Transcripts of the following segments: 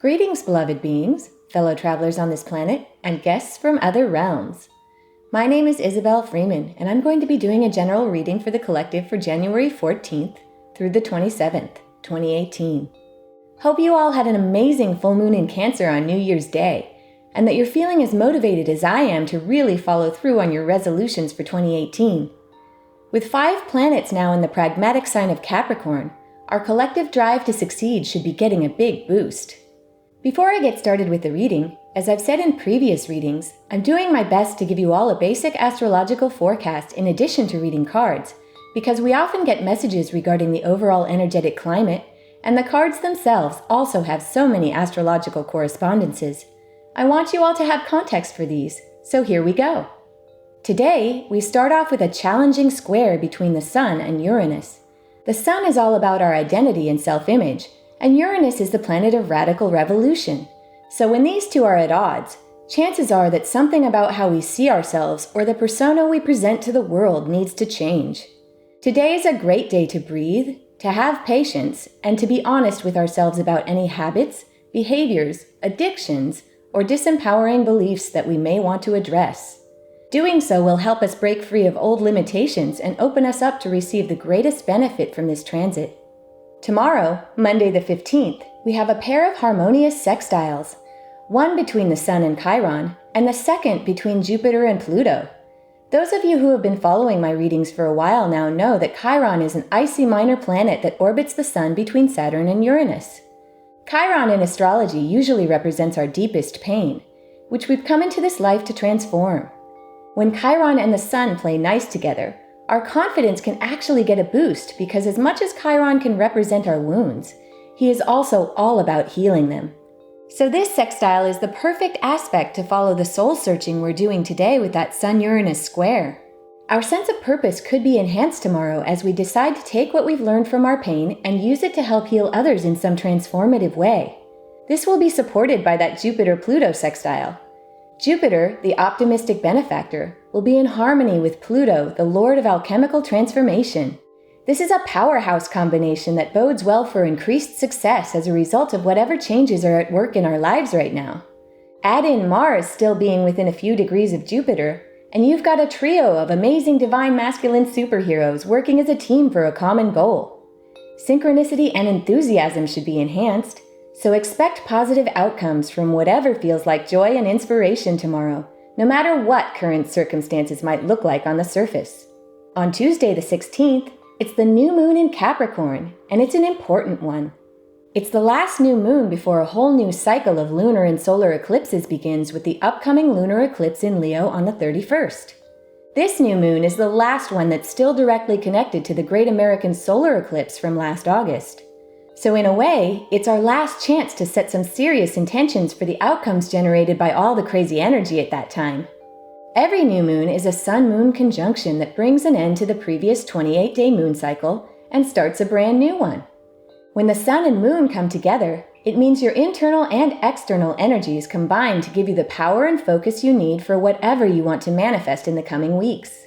Greetings, beloved beings, fellow travelers on this planet, and guests from other realms. My name is Izobel Freeman, and I'm going to be doing a general reading for the collective for January 14th through the 27th, 2018. Hope you all had an amazing full moon in Cancer on New Year's Day, and that you're feeling as motivated as I am to really follow through on your resolutions for 2018. With 5 planets now in the pragmatic sign of Capricorn, our collective drive to succeed should be getting a big boost. Before I get started with the reading, as I've said in previous readings, I'm doing my best to give you all a basic astrological forecast in addition to reading cards, because we often get messages regarding the overall energetic climate, and the cards themselves also have so many astrological correspondences. I want you all to have context for these, so here we go. Today, we start off with a challenging square between the Sun and Uranus. The Sun is all about our identity and self-image, and Uranus is the planet of radical revolution. So when these two are at odds, chances are that something about how we see ourselves or the persona we present to the world needs to change. Today is a great day to breathe, to have patience, and to be honest with ourselves about any habits, behaviors, addictions, or disempowering beliefs that we may want to address. Doing so will help us break free of old limitations and open us up to receive the greatest benefit from this transit. Tomorrow, Monday the 15th, we have a pair of harmonious sextiles, one between the Sun and Chiron, and the second between Jupiter and Pluto. Those of you who have been following my readings for a while now know that Chiron is an icy minor planet that orbits the Sun between Saturn and Uranus. Chiron in astrology usually represents our deepest pain, which we've come into this life to transform. When Chiron and the Sun play nice together, our confidence can actually get a boost because as much as Chiron can represent our wounds, he is also all about healing them. So this sextile is the perfect aspect to follow the soul searching we're doing today with that Sun-Uranus square. Our sense of purpose could be enhanced tomorrow as we decide to take what we've learned from our pain and use it to help heal others in some transformative way. This will be supported by that Jupiter-Pluto sextile. Jupiter, the optimistic benefactor, will be in harmony with Pluto, the Lord of alchemical transformation. This is a powerhouse combination that bodes well for increased success as a result of whatever changes are at work in our lives right now. Add in Mars still being within a few degrees of Jupiter, and you've got a trio of amazing divine masculine superheroes working as a team for a common goal. Synchronicity and enthusiasm should be enhanced, so expect positive outcomes from whatever feels like joy and inspiration tomorrow, no matter what current circumstances might look like on the surface. On Tuesday the 16th, it's the new moon in Capricorn, and it's an important one. It's the last new moon before a whole new cycle of lunar and solar eclipses begins with the upcoming lunar eclipse in Leo on the 31st. This new moon is the last one that's still directly connected to the Great American Solar Eclipse from last August. So in a way, it's our last chance to set some serious intentions for the outcomes generated by all the crazy energy at that time. Every new moon is a Sun-Moon conjunction that brings an end to the previous 28-day moon cycle and starts a brand new one. When the Sun and Moon come together, it means your internal and external energies combine to give you the power and focus you need for whatever you want to manifest in the coming weeks.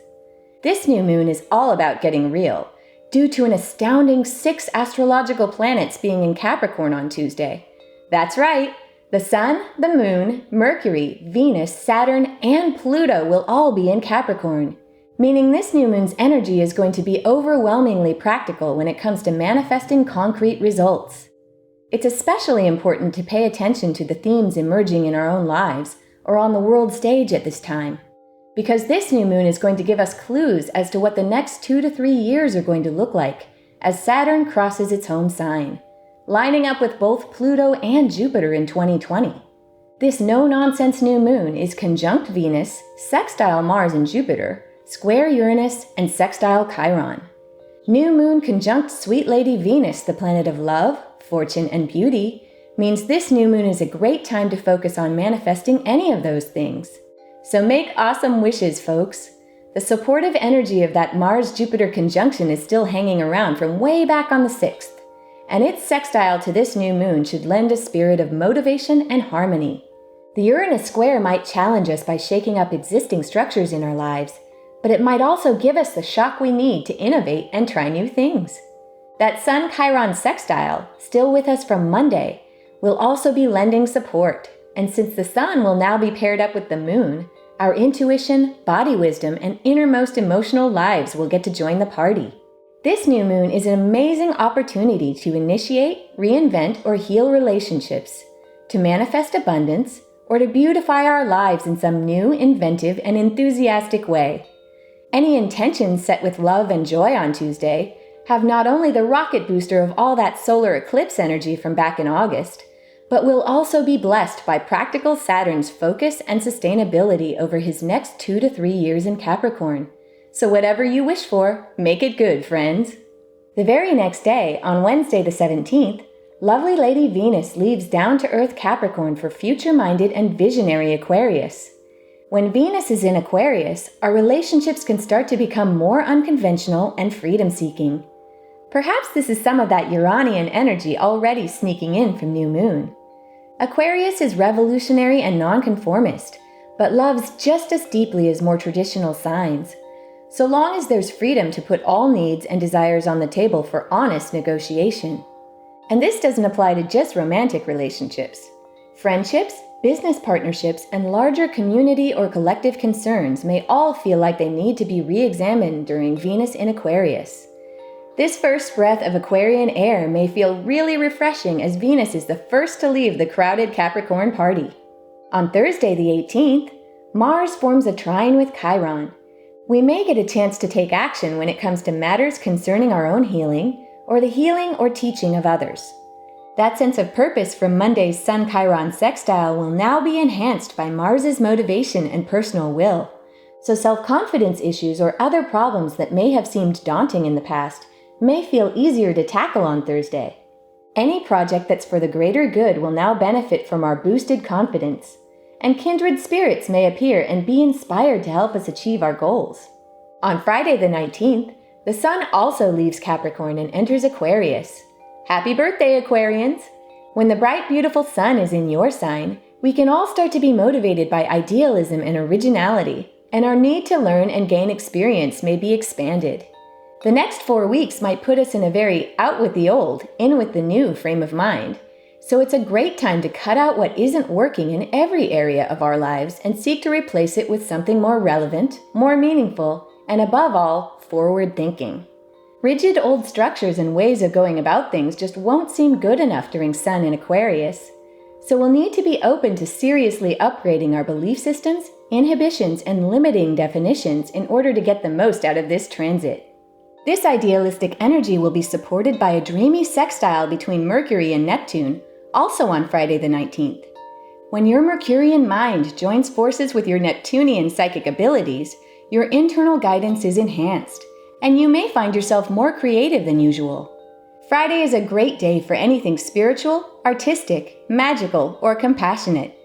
This new moon is all about getting real, due to an astounding 6 astrological planets being in Capricorn on Tuesday. That's right, the Sun, the Moon, Mercury, Venus, Saturn, and Pluto will all be in Capricorn, meaning this new moon's energy is going to be overwhelmingly practical when it comes to manifesting concrete results. It's especially important to pay attention to the themes emerging in our own lives or on the world stage at this time, because this new moon is going to give us clues as to what the next 2 to 3 years are going to look like as Saturn crosses its home sign, lining up with both Pluto and Jupiter in 2020. This no-nonsense new moon is conjunct Venus, sextile Mars and Jupiter, square Uranus, and sextile Chiron. New moon conjunct sweet lady Venus, the planet of love, fortune, and beauty, means this new moon is a great time to focus on manifesting any of those things. So make awesome wishes, folks. The supportive energy of that Mars-Jupiter conjunction is still hanging around from way back on the 6th, and its sextile to this new moon should lend a spirit of motivation and harmony. The Uranus square might challenge us by shaking up existing structures in our lives, but it might also give us the shock we need to innovate and try new things. That Sun-Chiron sextile, still with us from Monday, We'll also be lending support, and since the sun will now be paired up with the moon, our intuition, body wisdom, and innermost emotional lives will get to join the party. This new moon is an amazing opportunity to initiate, reinvent, or heal relationships, to manifest abundance, or to beautify our lives in some new, inventive, and enthusiastic way. Any intentions set with love and joy on Tuesday have not only the rocket booster of all that solar eclipse energy from back in August, but will also be blessed by practical Saturn's focus and sustainability over his next 2 to 3 years in Capricorn. So whatever you wish for, make it good, friends. The very next day, on Wednesday the 17th, lovely Lady Venus leaves down-to-earth Capricorn for future-minded and visionary Aquarius. When Venus is in Aquarius, our relationships can start to become more unconventional and freedom-seeking. Perhaps this is some of that Uranian energy already sneaking in from new moon. Aquarius is revolutionary and nonconformist, but loves just as deeply as more traditional signs, so long as there's freedom to put all needs and desires on the table for honest negotiation. And this doesn't apply to just romantic relationships. Friendships, business partnerships, and larger community or collective concerns may all feel like they need to be re-examined during Venus in Aquarius. This first breath of Aquarian air may feel really refreshing as Venus is the first to leave the crowded Capricorn party. On Thursday the 18th, Mars forms a trine with Chiron. We may get a chance to take action when it comes to matters concerning our own healing, or the healing or teaching of others. That sense of purpose from Monday's Sun-Chiron sextile will now be enhanced by Mars's motivation and personal will, so self-confidence issues or other problems that may have seemed daunting in the past may feel easier to tackle on Thursday. Any project that's for the greater good will now benefit from our boosted confidence, and kindred spirits may appear and be inspired to help us achieve our goals. On Friday the 19th, the Sun also leaves Capricorn and enters Aquarius. Happy birthday, Aquarians! When the bright, beautiful Sun is in your sign, we can all start to be motivated by idealism and originality, and our need to learn and gain experience may be expanded. The next 4 weeks might put us in a very out with the old, in with the new frame of mind, so it's a great time to cut out what isn't working in every area of our lives and seek to replace it with something more relevant, more meaningful, and above all, forward-thinking. Rigid old structures and ways of going about things just won't seem good enough during Sun in Aquarius, so we'll need to be open to seriously upgrading our belief systems, inhibitions, and limiting definitions in order to get the most out of this transit. This idealistic energy will be supported by a dreamy sextile between Mercury and Neptune, also on Friday the 19th. When your Mercurian mind joins forces with your Neptunian psychic abilities, your internal guidance is enhanced, and you may find yourself more creative than usual. Friday is a great day for anything spiritual, artistic, magical, or compassionate.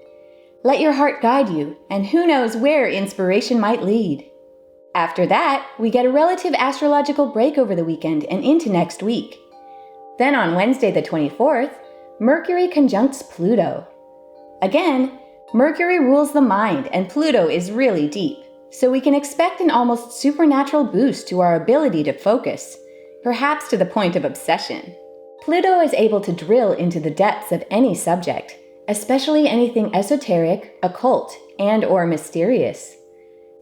Let your heart guide you, and who knows where inspiration might lead. After that, we get a relative astrological break over the weekend and into next week. Then on Wednesday the 24th, Mercury conjuncts Pluto. Again, Mercury rules the mind and Pluto is really deep, so we can expect an almost supernatural boost to our ability to focus, perhaps to the point of obsession. Pluto is able to drill into the depths of any subject, especially anything esoteric, occult, and/or mysterious.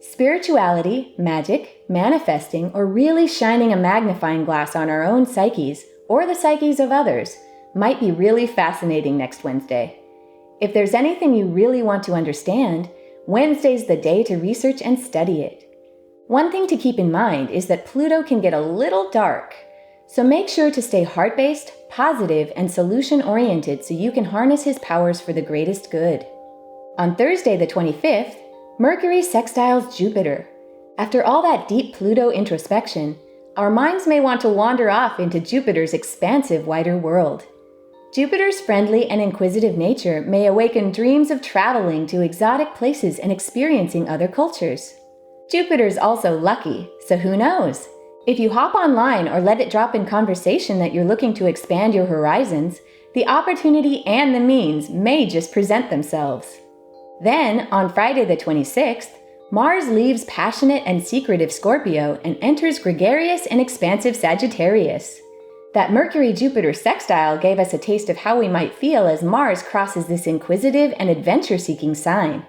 Spirituality, magic, manifesting, or really shining a magnifying glass on our own psyches or the psyches of others might be really fascinating next Wednesday. If there's anything you really want to understand, Wednesday's the day to research and study it. One thing to keep in mind is that Pluto can get a little dark, so make sure to stay heart-based, positive, and solution-oriented so you can harness his powers for the greatest good. On Thursday the 25th, Mercury sextiles Jupiter. After all that deep Pluto introspection, our minds may want to wander off into Jupiter's expansive, wider world. Jupiter's friendly and inquisitive nature may awaken dreams of traveling to exotic places and experiencing other cultures. Jupiter's also lucky, so who knows? If you hop online or let it drop in conversation that you're looking to expand your horizons, the opportunity and the means may just present themselves. Then, on Friday the 26th, Mars leaves passionate and secretive Scorpio and enters gregarious and expansive Sagittarius. That Mercury-Jupiter sextile gave us a taste of how we might feel as Mars crosses this inquisitive and adventure-seeking sign.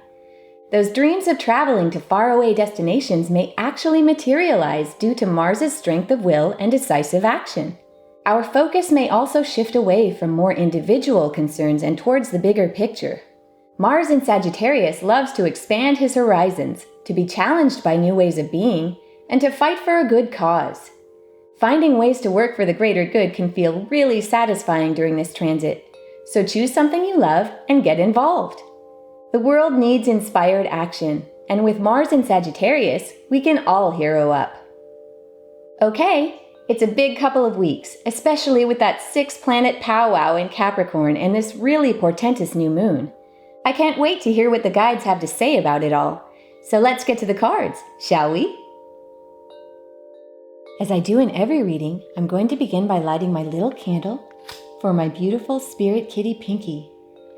Those dreams of traveling to faraway destinations may actually materialize due to Mars's strength of will and decisive action. Our focus may also shift away from more individual concerns and towards the bigger picture. Mars in Sagittarius loves to expand his horizons, to be challenged by new ways of being, and to fight for a good cause. Finding ways to work for the greater good can feel really satisfying during this transit, so choose something you love and get involved. The world needs inspired action, and with Mars in Sagittarius, we can all hero up. Okay, it's a big couple of weeks, especially with that 6-planet powwow in Capricorn and this really portentous new moon. I can't wait to hear what the guides have to say about it all. So let's get to the cards, shall we? As I do in every reading, I'm going to begin by lighting my little candle for my beautiful spirit kitty Pinky,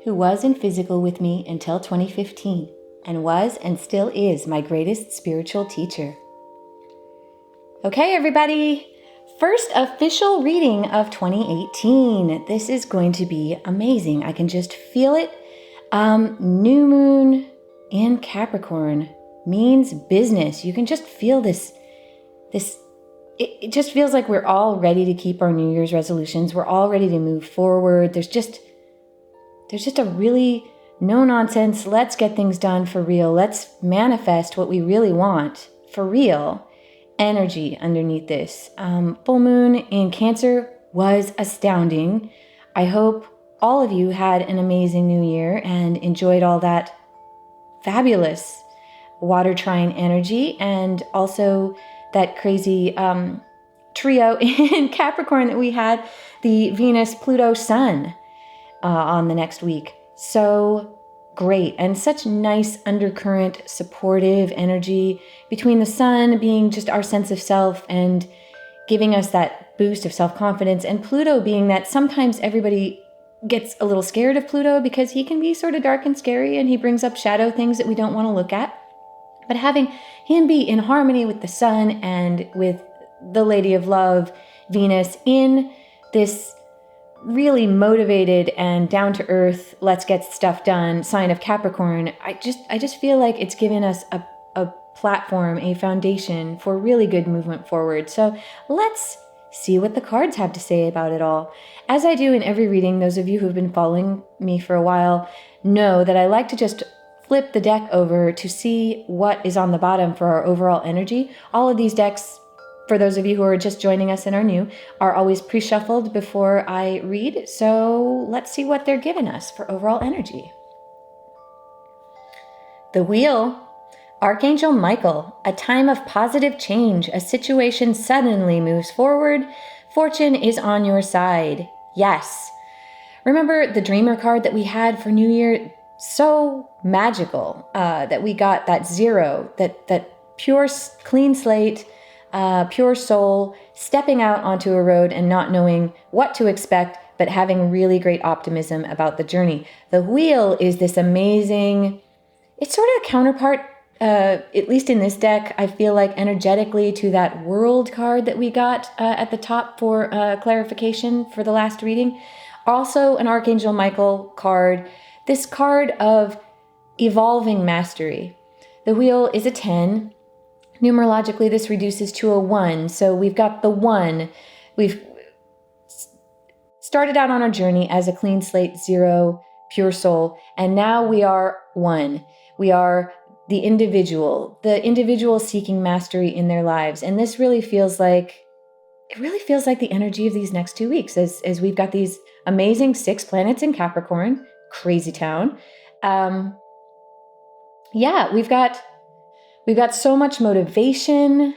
who was in physical with me until 2015 and was and still is my greatest spiritual teacher. Okay, everybody, first official reading of 2018. This is going to be amazing. I can just feel it. New moon in Capricorn means business. You can just feel this. It just feels like we're all ready to keep our New Year's resolutions. We're all ready to move forward. There's just a really no nonsense, let's get things done for real. Let's manifest what we really want for real energy underneath this. Full moon in Cancer was astounding. I hope all of you had an amazing new year and enjoyed all that fabulous water trine energy, and also that crazy trio in Capricorn that we had, the Venus, Pluto, Sun on the next week. So great, and such nice undercurrent supportive energy between the Sun being just our sense of self and giving us that boost of self-confidence, and Pluto being that sometimes everybody gets a little scared of Pluto because he can be sort of dark and scary and he brings up shadow things that we don't want to look at. But having him be in harmony with the Sun and with the Lady of Love, Venus, in this really motivated and down-to-earth, let's get stuff done sign of Capricorn, I just feel like it's given us a platform, a foundation for really good movement forward. So let's see what the cards have to say about it all. As I do in every reading, those of you who've been following me for a while know that I like to just flip the deck over to see what is on the bottom for our overall energy. All of these decks, for those of you who are just joining us and are new, are always pre-shuffled before I read. So let's see what they're giving us for overall energy. The Wheel. Archangel Michael, a time of positive change. A situation suddenly moves forward. Fortune is on your side. Yes. Remember the Dreamer card that we had for New Year? So magical that we got that 0, that pure, clean slate, pure soul, stepping out onto a road and not knowing what to expect, but having really great optimism about the journey. The Wheel is this amazing, it's sort of a counterpart, at least in this deck, I feel like energetically, to that World card that we got at the top for clarification for the last reading. Also an Archangel Michael card, this card of evolving mastery. The Wheel is a 10. Numerologically, this reduces to a 1. So we've got the 1. We've started out on our journey as a clean slate, 0, pure soul, and now we are 1. We are the individual seeking mastery in their lives. And this really feels like, the energy of these next 2 weeks as we've got these amazing 6 planets in Capricorn, crazy town. We've got so much motivation.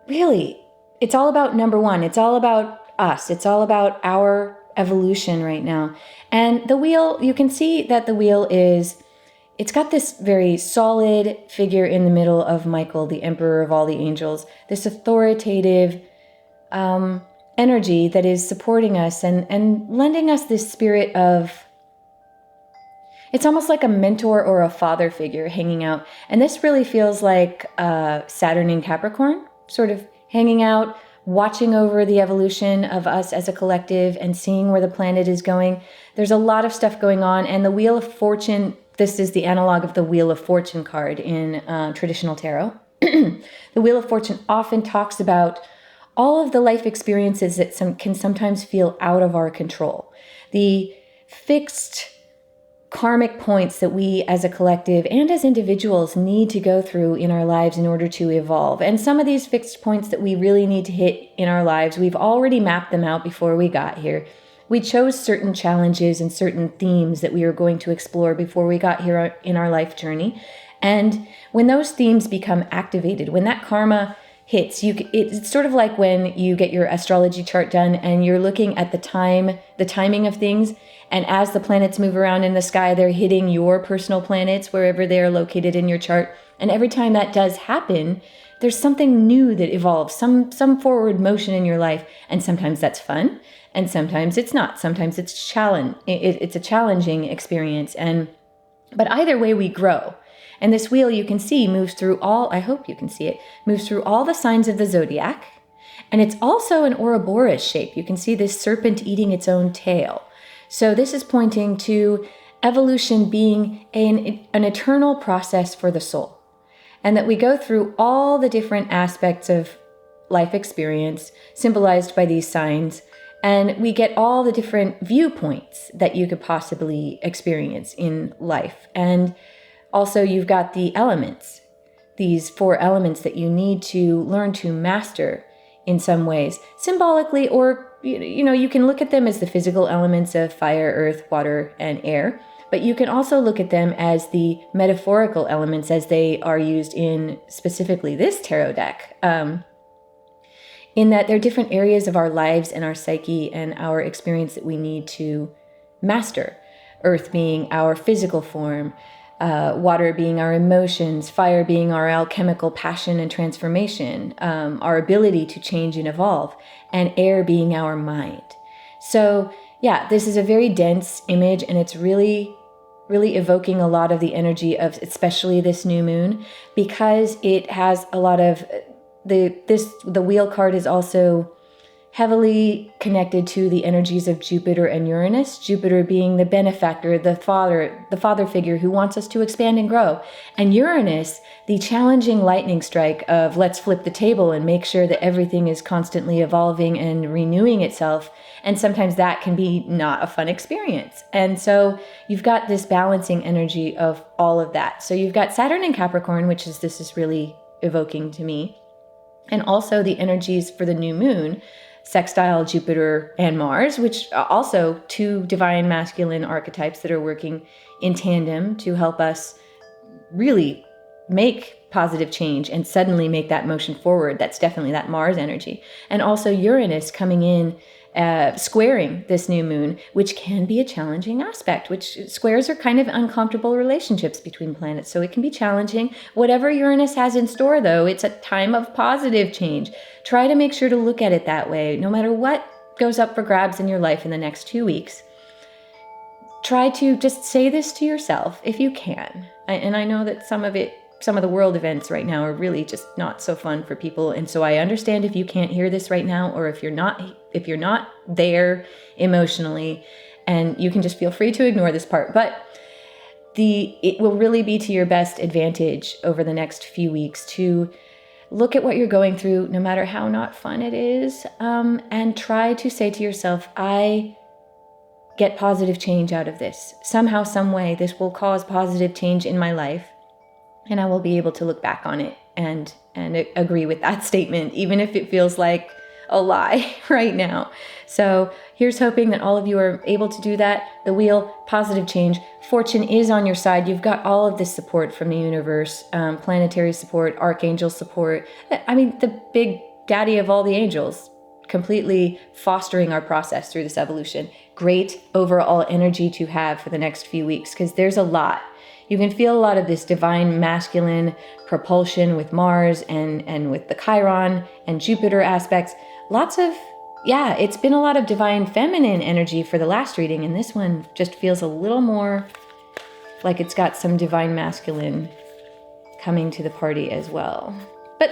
Really, it's all about number 1. It's all about us. It's all about our evolution right now. And the Wheel, you can see that the Wheel it's got this very solid figure in the middle of Michael, the Emperor of all the angels, this authoritative energy that is supporting us and lending us this spirit of, it's almost like a mentor or a father figure hanging out. And this really feels like Saturn in Capricorn, sort of hanging out, watching over the evolution of us as a collective and seeing where the planet is going. There's a lot of stuff going on, and the Wheel of Fortune, this is the analog of the Wheel of Fortune card in traditional tarot. The Wheel of Fortune often talks about all of the life experiences that can sometimes feel out of our control. The fixed karmic points that we as a collective and as individuals need to go through in our lives in order to evolve. And some of these fixed points that we really need to hit in our lives, we've already mapped them out before we got here. We chose certain challenges and certain themes that we were going to explore before we got here in our life journey. And when those themes become activated, when that karma hits, it's sort of like when you get your astrology chart done and you're looking at the timing of things. And as the planets move around in the sky, they're hitting your personal planets wherever they are located in your chart. And every time that does happen, there's something new that evolves, some forward motion in your life. And sometimes that's fun, and sometimes it's not. Sometimes it's it's a challenging experience. But either way, we grow. And this wheel, you can see, moves through I hope you can see it, moves through all the signs of the zodiac. And it's also an Ouroboros shape. You can see this serpent eating its own tail. So this is pointing to evolution being an eternal process for the soul. And that we go through all the different aspects of life experience symbolized by these signs. And we get all the different viewpoints that you could possibly experience in life. And also you've got the elements, these 4 elements that you need to learn to master in some ways, symbolically, or you can look at them as the physical elements of fire, earth, water, and air, but you can also look at them as the metaphorical elements as they are used in specifically this tarot deck, in that they're different areas of our lives and our psyche and our experience that we need to master. Earth being our physical form, water being our emotions, fire being our alchemical passion and transformation, our ability to change and evolve, and air being our mind. So yeah, this is a very dense image, and it's really, really evoking a lot of the energy of especially this new moon, because it has a lot of the wheel card is also heavily connected to the energies of Jupiter and Uranus. Jupiter being the benefactor, the father figure who wants us to expand and grow. And Uranus, the challenging lightning strike of let's flip the table and make sure that everything is constantly evolving and renewing itself. And sometimes that can be not a fun experience. And so you've got this balancing energy of all of that. So you've got Saturn and Capricorn, which this is really evoking to me. And also the energies for the new moon, sextile Jupiter and Mars, which are also 2 divine masculine archetypes that are working in tandem to help us really make positive change and suddenly make that motion forward. That's definitely that Mars energy. And also Uranus coming in, squaring this new moon, which can be a challenging aspect, which squares are kind of uncomfortable relationships between planets. So it can be challenging. Whatever Uranus has in store, though, it's a time of positive change. Try to make sure to look at it that way. No matter what goes up for grabs in your life in the next 2 weeks, try to just say this to yourself if you can. And I know that some of the world events right now are really just not so fun for people. And so I understand if you can't hear this right now, or if you're not there emotionally, and you can just feel free to ignore this part. But it will really be to your best advantage over the next few weeks to look at what you're going through, no matter how not fun it is, and try to say to yourself, I get positive change out of this. Somehow, some way, this will cause positive change in my life. And I will be able to look back on it and agree with that statement, even if it feels like a lie right now. So here's hoping that all of you are able to do that. The wheel, positive change. Fortune is on your side. You've got all of this support from the universe, planetary support, archangel support. I mean, the big daddy of all the angels, completely fostering our process through this evolution. Great overall energy to have for the next few weeks, because there's a lot. You can feel a lot of this divine masculine propulsion with Mars and with the Chiron and Jupiter aspects. It's been a lot of divine feminine energy for the last reading, and this one just feels a little more like it's got some divine masculine coming to the party as well. But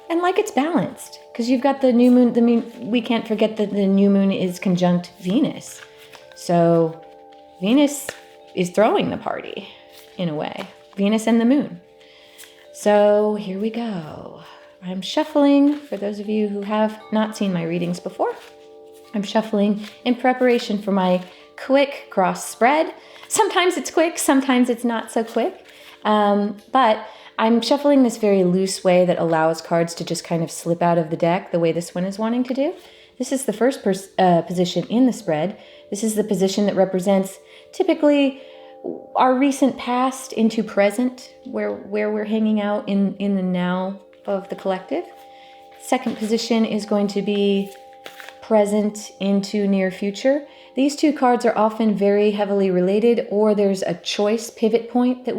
and like it's balanced, because you've got the new moon. We can't forget that the new moon is conjunct Venus. So Venus is throwing the party in a way. Venus and the moon. So here we go. I'm shuffling, for those of you who have not seen my readings before, I'm shuffling in preparation for my quick cross spread. Sometimes it's quick, sometimes it's not so quick. But I'm shuffling this very loose way that allows cards to just kind of slip out of the deck the way this one is wanting to do. This is the first position in the spread. This is the position that represents typically our recent past into present, where we're hanging out in the now of the collective. Second position is going to be present into near future. These two cards are often very heavily related, or there's a choice pivot point that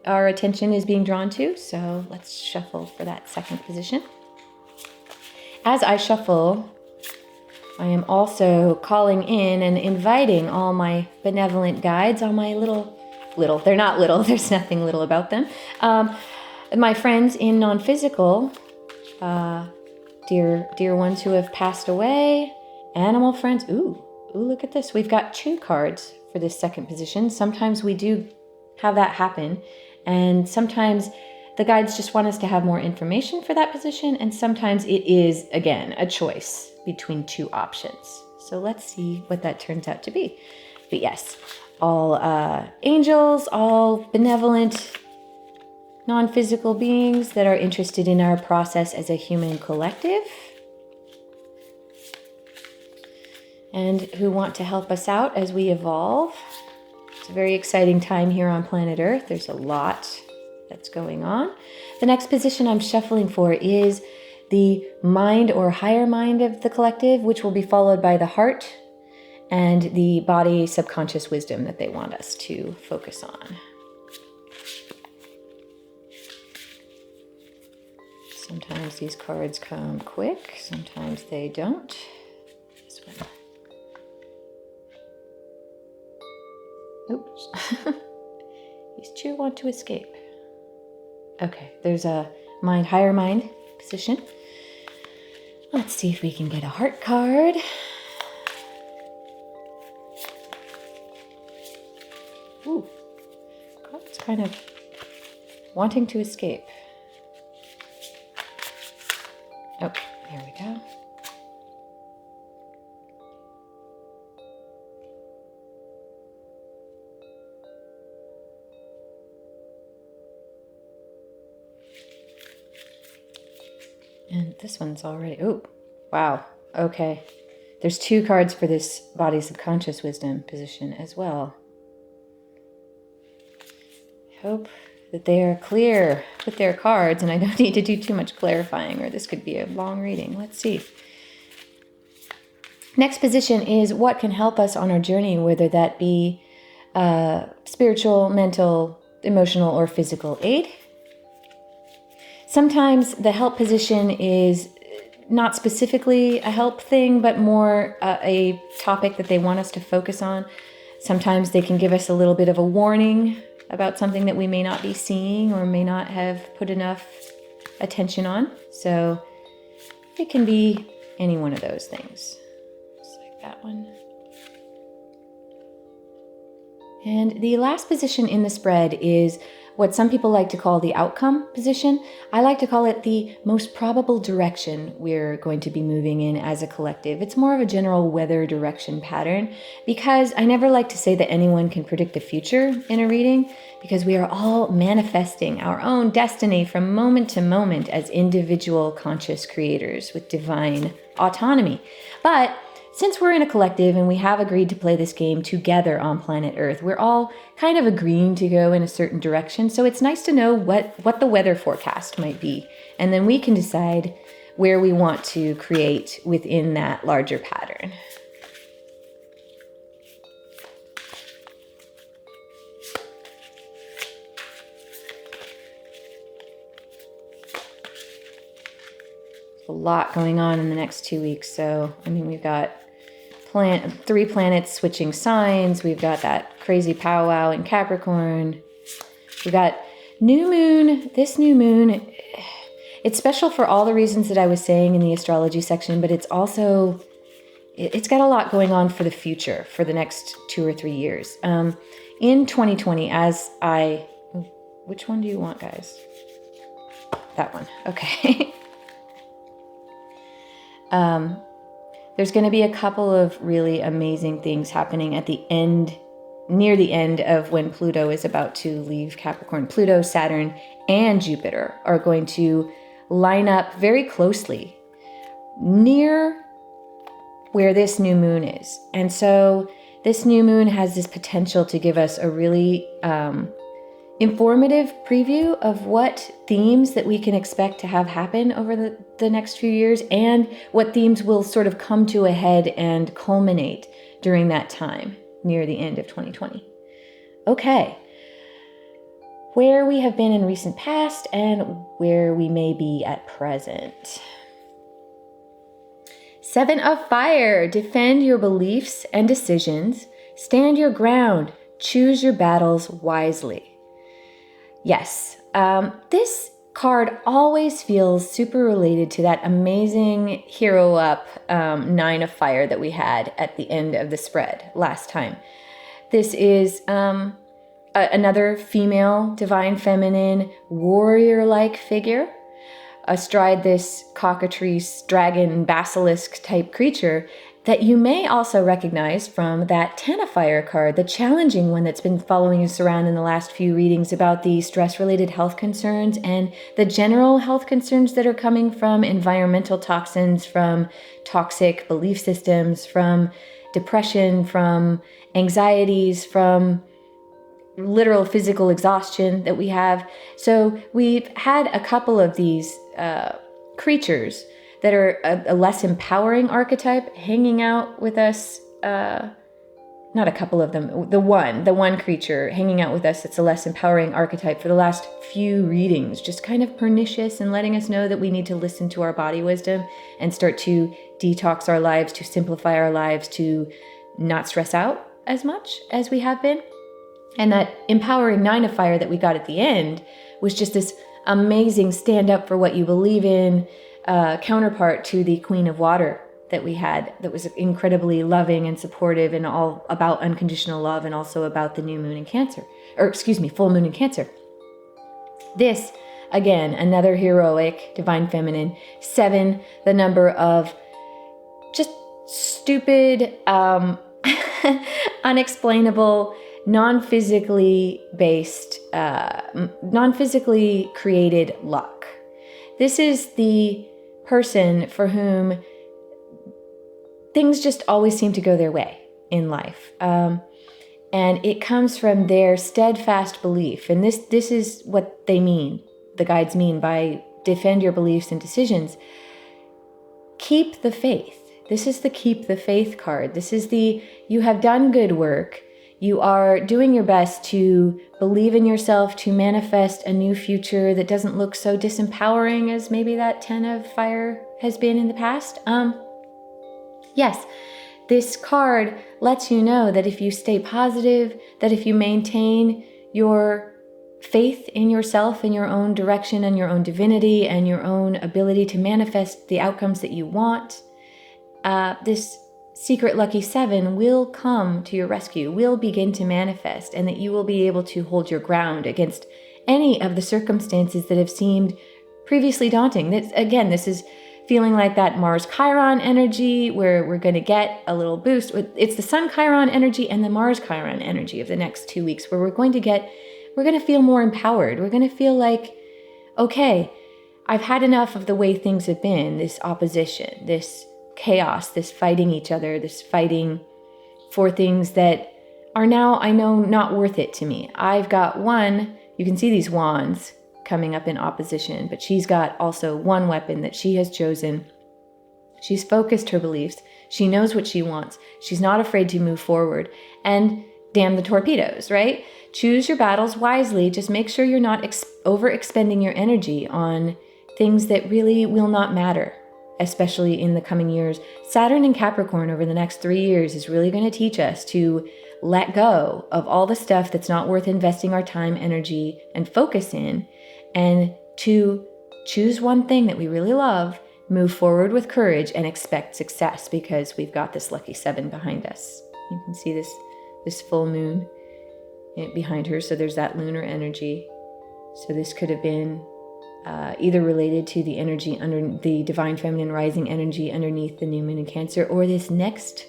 our attention is being drawn to. So let's shuffle for that second position. As I shuffle, I am also calling in and inviting all my benevolent guides, all my little, they're not little, there's nothing little about them. My friends in non-physical, dear ones who have passed away, animal friends. Ooh, look at this. We've got 2 cards for this second position. Sometimes we do have that happen, and sometimes the guides just want us to have more information for that position, and sometimes it is, again, a choice between 2 options. So let's see what that turns out to be. But yes, all angels, all benevolent, non-physical beings that are interested in our process as a human collective and who want to help us out as we evolve. It's a very exciting time here on planet Earth. There's a lot that's going on. The next position I'm shuffling for is the mind or higher mind of the collective, which will be followed by the heart and the body subconscious wisdom that they want us to focus on. Sometimes these cards come quick, sometimes they don't. This one. Oops. These 2 want to escape. Okay, there's a higher mind position. Let's see if we can get a heart card. Ooh, card's kind of wanting to escape. Oh, here we go. And this one's already, oh, wow, okay. There's 2 cards for this body subconscious wisdom position as well. I hope that they are clear with their cards and I don't need to do too much clarifying, or this could be a long reading. Let's see. Next position is what can help us on our journey, whether that be spiritual, mental, emotional, or physical aid. Sometimes the help position is not specifically a help thing, but more a topic that they want us to focus on. Sometimes they can give us a little bit of a warning about something that we may not be seeing or may not have put enough attention on. So it can be any one of those things. Just like that one. And the last position in the spread is what some people like to call the outcome position. I like to call it the most probable direction we're going to be moving in as a collective. It's more of a general weather direction pattern, because I never like to say that anyone can predict the future in a reading, because we are all manifesting our own destiny from moment to moment as individual conscious creators with divine autonomy. But since we're in a collective and we have agreed to play this game together on planet Earth, we're all kind of agreeing to go in a certain direction. So it's nice to know what the weather forecast might be. And then we can decide where we want to create within that larger pattern. A lot going on in the next 2 weeks. So, I mean, we've got 3 planets switching signs. We've got that crazy powwow in Capricorn. We've got new moon. This new moon, it's special for all the reasons that I was saying in the astrology section, but it's also, it's got a lot going on for the future, for the next 2 or 3 years. In 2020, which one do you want, guys? That one. Okay. There's going to be a couple of really amazing things happening at the end, near the end of when Pluto is about to leave Capricorn. Pluto, Saturn, and Jupiter are going to line up very closely near where this new moon is. And so this new moon has this potential to give us a really informative preview of what themes that we can expect to have happen over the next few years, and what themes will sort of come to a head and culminate during that time near the end of 2020. Okay, where we have been in recent past and where we may be at present. 7 of Fire, defend your beliefs and decisions, stand your ground, choose your battles wisely. Yes, this card always feels super related to that amazing hero up 9 of Fire that we had at the end of the spread last time. This is another female, divine feminine, warrior-like figure astride this cockatrice, dragon, basilisk type creature that you may also recognize from that 10 of Fire card, the challenging one that's been following us around in the last few readings about the stress-related health concerns and the general health concerns that are coming from environmental toxins, from toxic belief systems, from depression, from anxieties, from literal physical exhaustion that we have. So we've had a couple of these creatures that are a less empowering archetype hanging out with us. Not a couple of them. The one creature hanging out with us that's a less empowering archetype for the last few readings, just kind of pernicious and letting us know that we need to listen to our body wisdom and start to detox our lives, to simplify our lives, to not stress out as much as we have been. And that empowering 9 of Fire that we got at the end was just this amazing stand up for what you believe in, counterpart to the Queen of Water that we had, that was incredibly loving and supportive and all about unconditional love, and also about the new moon in Cancer, full moon in Cancer. This, again, another heroic, divine feminine. 7, the number of just stupid, unexplainable, non-physically based, non-physically created luck. This is the person for whom things just always seem to go their way in life. And it comes from their steadfast belief. And this is what they mean, the guides mean by defend your beliefs and decisions. Keep the faith. This is the keep the faith card. This is the, you have done good work. You are doing your best to believe in yourself, to manifest a new future that doesn't look so disempowering as maybe that 10 of Fire has been in the past. Yes, this card lets you know that if you stay positive, that if you maintain your faith in yourself, in your own direction and your own divinity and your own ability to manifest the outcomes that you want, this secret lucky 7 will come to your rescue, will begin to manifest, and that you will be able to hold your ground against any of the circumstances that have seemed previously daunting. This is feeling like that Mars Chiron energy, where we're going to get a little boost. It's the Sun Chiron energy and the Mars Chiron energy of the next 2 weeks, where we're going to feel more empowered. We're going to feel like, okay, I've had enough of the way things have been, this opposition, this chaos, this fighting each other, this fighting for things that are now, I know, not worth it to me. I've got one, you can see these wands coming up in opposition, but she's got also one weapon that she has chosen. She's focused her beliefs. She knows what she wants. She's not afraid to move forward. And damn the torpedoes, right? Choose your battles wisely. Just make sure you're not overexpending your energy on things that really will not matter, especially in the coming years. Saturn in Capricorn over the next 3 years is really going to teach us to let go of all the stuff that's not worth investing our time, energy, and focus in, and to choose one thing that we really love, move forward with courage, and expect success, because we've got this lucky 7 behind us. You can see this full moon behind her, so there's that lunar energy. So this could have been either related to the energy under the divine feminine rising energy underneath the new moon in Cancer, or this next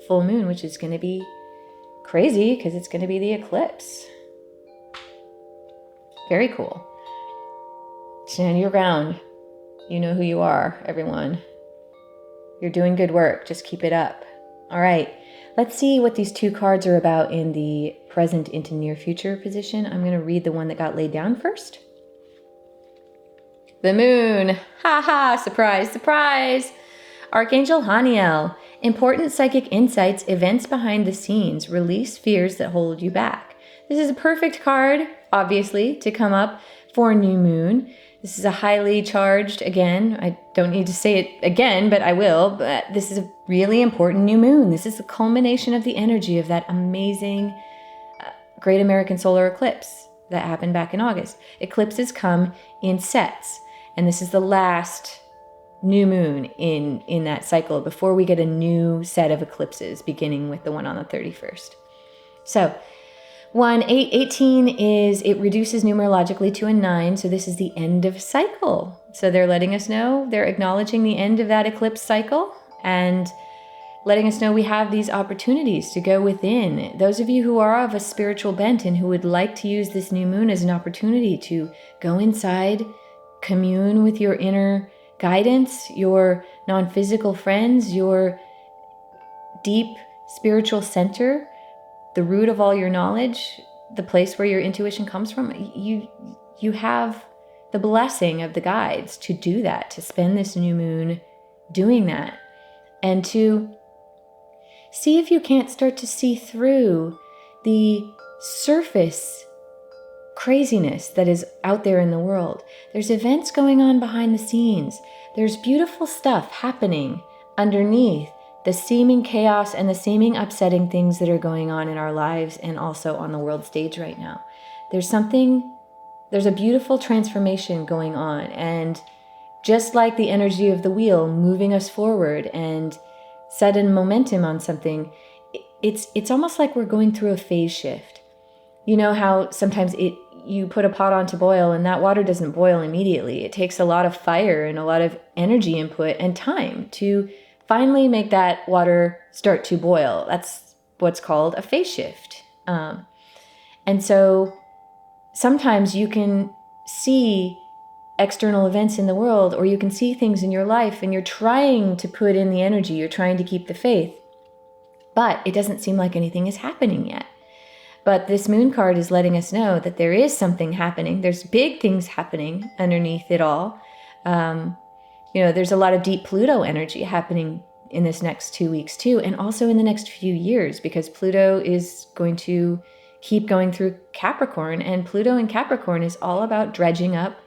full moon, which is going to be crazy because it's going to be the eclipse. Very cool. Stand your ground. You know who you are, everyone. You're doing good work. Just keep it up. All right. Let's see what these 2 cards are about in the present into near future position. I'm going to read the one that got laid down first. The moon. Ha ha. Surprise, surprise. Archangel Haniel. Important psychic insights, events behind the scenes. Release fears that hold you back. This is a perfect card, obviously, to come up for new moon. This is a highly charged, again, I don't need to say it again, but I will, but this is a really important new moon. This is the culmination of the energy of that amazing Great American Solar Eclipse that happened back in August. Eclipses come in sets, and this is the last new moon in that cycle before we get a new set of eclipses, beginning with the one on the 31st. So 18 is, it reduces numerologically to a 9, so this is the end of cycle. So they're letting us know, they're acknowledging the end of that eclipse cycle and letting us know we have these opportunities to go within. Those of you who are of a spiritual bent and who would like to use this new moon as an opportunity to go inside, commune with your inner guidance, your non-physical friends, your deep spiritual center, the root of all your knowledge, the place where your intuition comes from, you have the blessing of the guides to do that, to spend this new moon doing that, and to see if you can't start to see through the surface craziness that is out there in the world. There's events going on behind the scenes. There's beautiful stuff happening underneath the seeming chaos and the seeming upsetting things that are going on in our lives and also on the world stage right now. There's a beautiful transformation going on, and just like the energy of the wheel moving us forward and sudden momentum on something, it's almost like we're going through a phase shift. You know how sometimes you put a pot on to boil and that water doesn't boil immediately. It takes a lot of fire and a lot of energy input and time to finally make that water start to boil. That's what's called a phase shift. And so sometimes you can see external events in the world, or you can see things in your life and you're trying to put in the energy, you're trying to keep the faith, but it doesn't seem like anything is happening yet. But this moon card is letting us know that there is something happening. There's big things happening underneath it all. There's a lot of deep Pluto energy happening in this next 2 weeks too, and also in the next few years, because Pluto is going to keep going through Capricorn, and Pluto in Capricorn is all about dredging up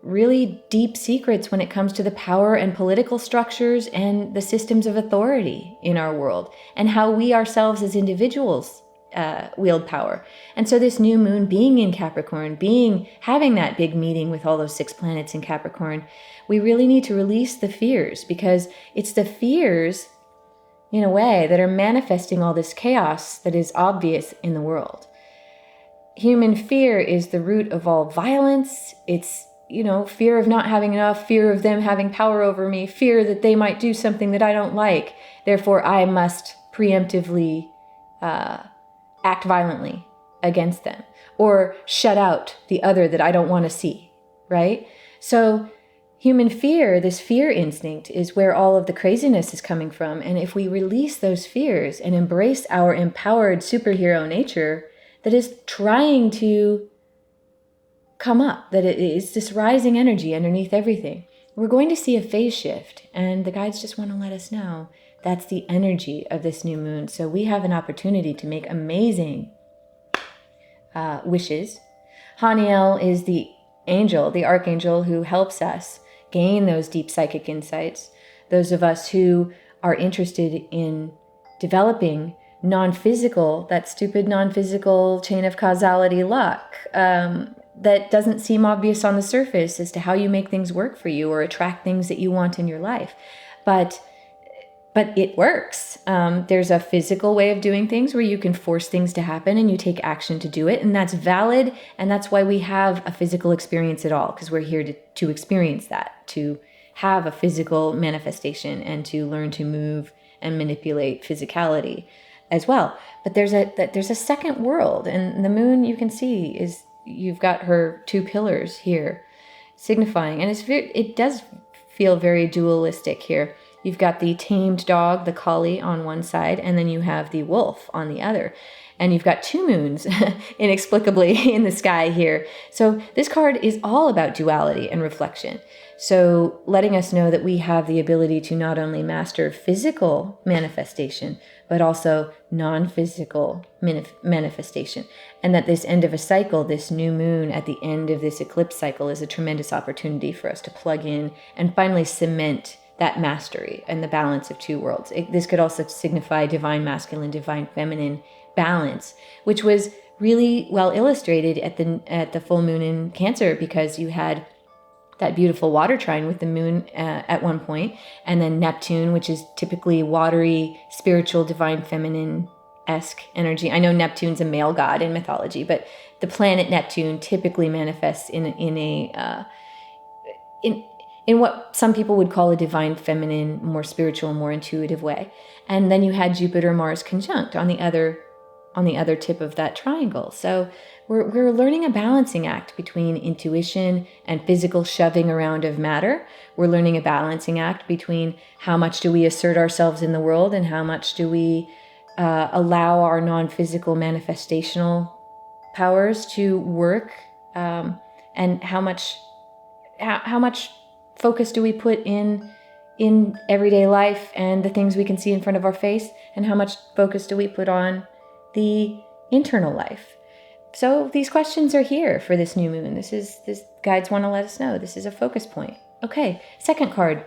really deep secrets when it comes to the power and political structures and the systems of authority in our world, and how we ourselves as individuals wield power. And so this new moon being in Capricorn, having that big meeting with all those 6 planets in Capricorn, we really need to release the fears, because it's the fears, in a way, that are manifesting all this chaos that is obvious in the world. Human fear is the root of all violence. It's, fear of not having enough, fear of them having power over me, fear that they might do something that I don't like. Therefore, I must preemptively act violently against them, or shut out the other that I don't want to see, right? So human fear, this fear instinct, is where all of the craziness is coming from. And if we release those fears and embrace our empowered superhero nature that is trying to come up, that it is this rising energy underneath everything, we're going to see a phase shift. And the guides just want to let us know that's the energy of this new moon. So we have an opportunity to make amazing wishes. Haniel is the archangel who helps us gain those deep psychic insights. Those of us who are interested in developing that stupid non-physical chain of causality luck, that doesn't seem obvious on the surface as to how you make things work for you or attract things that you want in your life. But it works. There's a physical way of doing things where you can force things to happen and you take action to do it. And that's valid. And that's why we have a physical experience at all, because we're here to experience that, to have a physical manifestation and to learn to move and manipulate physicality as well. But there's a second world, and the moon, you can see, is you've got her two pillars here signifying, and it does feel very dualistic here. You've got the tamed dog, the collie, on one side, and then you have the wolf on the other. And you've got two moons inexplicably in the sky here. So this card is all about duality and reflection. So letting us know that we have the ability to not only master physical manifestation, but also non-physical manifestation. And that this end of a cycle, this new moon at the end of this eclipse cycle, is a tremendous opportunity for us to plug in and finally cement that mastery and the balance of two worlds. This could also signify divine masculine, divine feminine balance, which was really well illustrated at the full moon in Cancer, because you had that beautiful water trine with the moon at one point, and then Neptune, which is typically watery, spiritual, divine feminine-esque energy. I know Neptune's a male god in mythology, but the planet Neptune typically manifests in what some people would call a divine feminine, more spiritual, more intuitive way. And then you had Jupiter-Mars conjunct on the other tip of that triangle. So we're learning a balancing act between intuition and physical shoving around of matter. We're learning a balancing act between how much do we assert ourselves in the world and how much do we allow our non-physical manifestational powers to work, and how much focus do we put in everyday life and the things we can see in front of our face, and how much focus do we put on the internal life. So these questions are here for this new moon. This guides want to let us know this is a focus point. Okay, second card,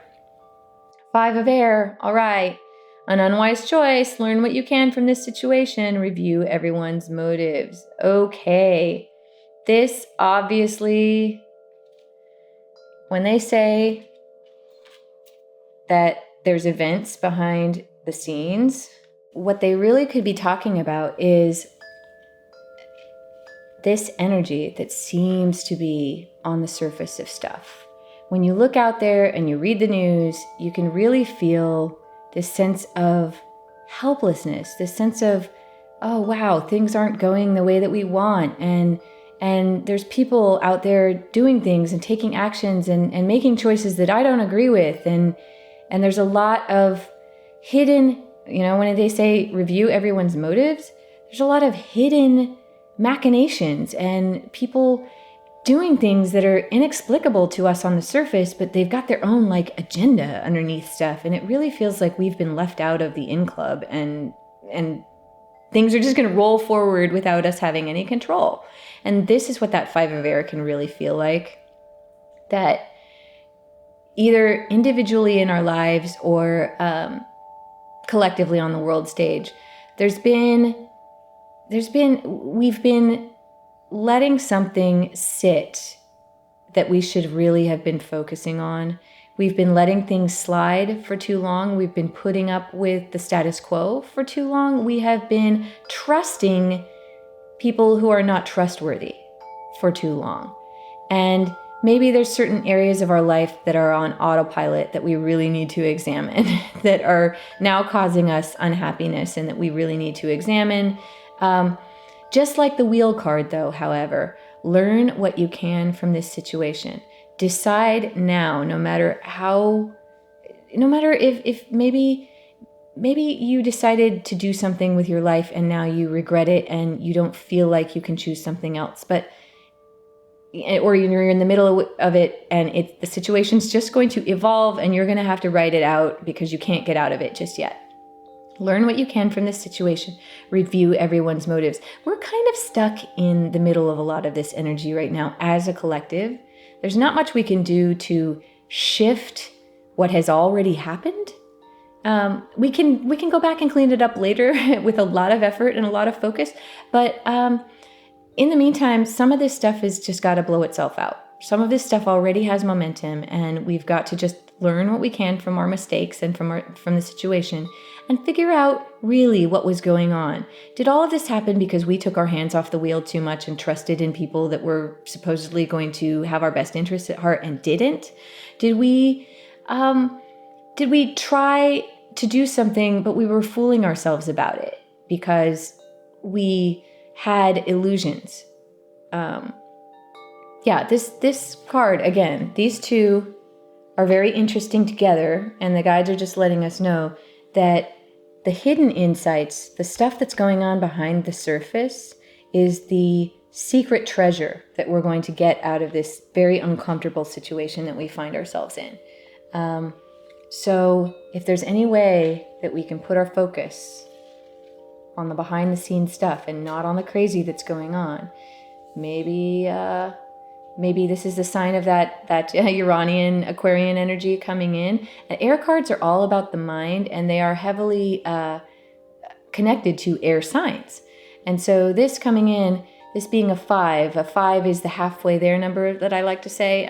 5 of air. All right, an unwise choice. Learn what you can from this situation. Review everyone's motives. Okay, this obviously, when they say that there's events behind the scenes, what they really could be talking about is this energy that seems to be on the surface of stuff. When you look out there and you read the news, you can really feel this sense of helplessness, this sense of, oh wow, things aren't going the way that we want, and there's people out there doing things and taking actions and making choices that I don't agree with, and there's a lot of hidden, when they say review everyone's motives, there's a lot of hidden machinations and people doing things that are inexplicable to us on the surface, but they've got their own agenda underneath stuff. And it really feels like we've been left out of the in club, and things are just going to roll forward without us having any control. And this is what that 5 of air can really feel like, that either individually in our lives or collectively on the world stage, we've been letting something sit that we should really have been focusing on. We've been letting things slide for too long. We've been putting up with the status quo for too long. We have been trusting people who are not trustworthy for too long. And maybe there's certain areas of our life that are on autopilot that we really need to examine, that are now causing us unhappiness and that we really need to examine. Just like the wheel card though, however, learn what you can from this situation. Decide now, no matter if maybe you decided to do something with your life and now you regret it and you don't feel like you can choose something else, or you're in the middle of it and the situation's just going to evolve and you're going to have to write it out because you can't get out of it just yet. Learn what you can from this situation. Review everyone's motives. We're kind of stuck in the middle of a lot of this energy right now as a collective. There's not much we can do to shift what has already happened. We can go back and clean it up later with a lot of effort and a lot of focus, but In the meantime, some of this stuff has just got to blow itself out. Some of this stuff already has momentum, and we've got to just learn what we can from our mistakes and from the situation and figure out really what was going on. Did all of this happen because we took our hands off the wheel too much and trusted in people that were supposedly going to have our best interests at heart and didn't? Did we try to do something, but we were fooling ourselves about it because we had illusions? This card, again, these two are very interesting together, and the guides are just letting us know that the hidden insights, the stuff that's going on behind the surface, is the secret treasure that we're going to get out of this very uncomfortable situation that we find ourselves in. So if there's any way that we can put our focus on the behind the scenes stuff and not on the crazy that's going on, maybe this is a sign of that Uranian Aquarian energy coming in. Air cards are all about the mind, and they are heavily connected to air signs. And so this coming in, this being a 5 is the halfway there number that I like to say.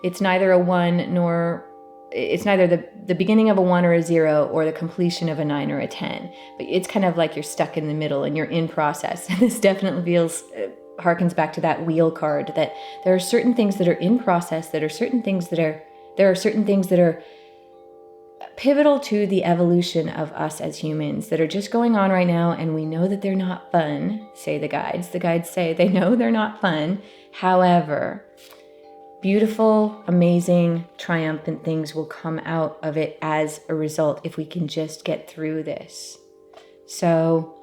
It's neither a 1 nor, it's neither the beginning of a 1 or a 0 or the completion of a 9 or a 10. But it's kind of like you're stuck in the middle and you're in process. And this definitely feels, harkens back to that wheel card, that there are certain things that are in process, there are certain things that are pivotal to the evolution of us as humans that are just going on right now, and we know that they're not fun, say the guides. The guides say they know they're not fun. However, beautiful, amazing, triumphant things will come out of it as a result if we can just get through this. So,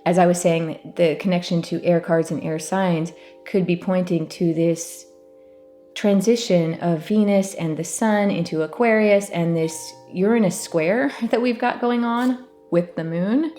as I was saying, the connection to air cards and air signs could be pointing to this transition of Venus and the Sun into Aquarius and this Uranus square that we've got going on with the moon.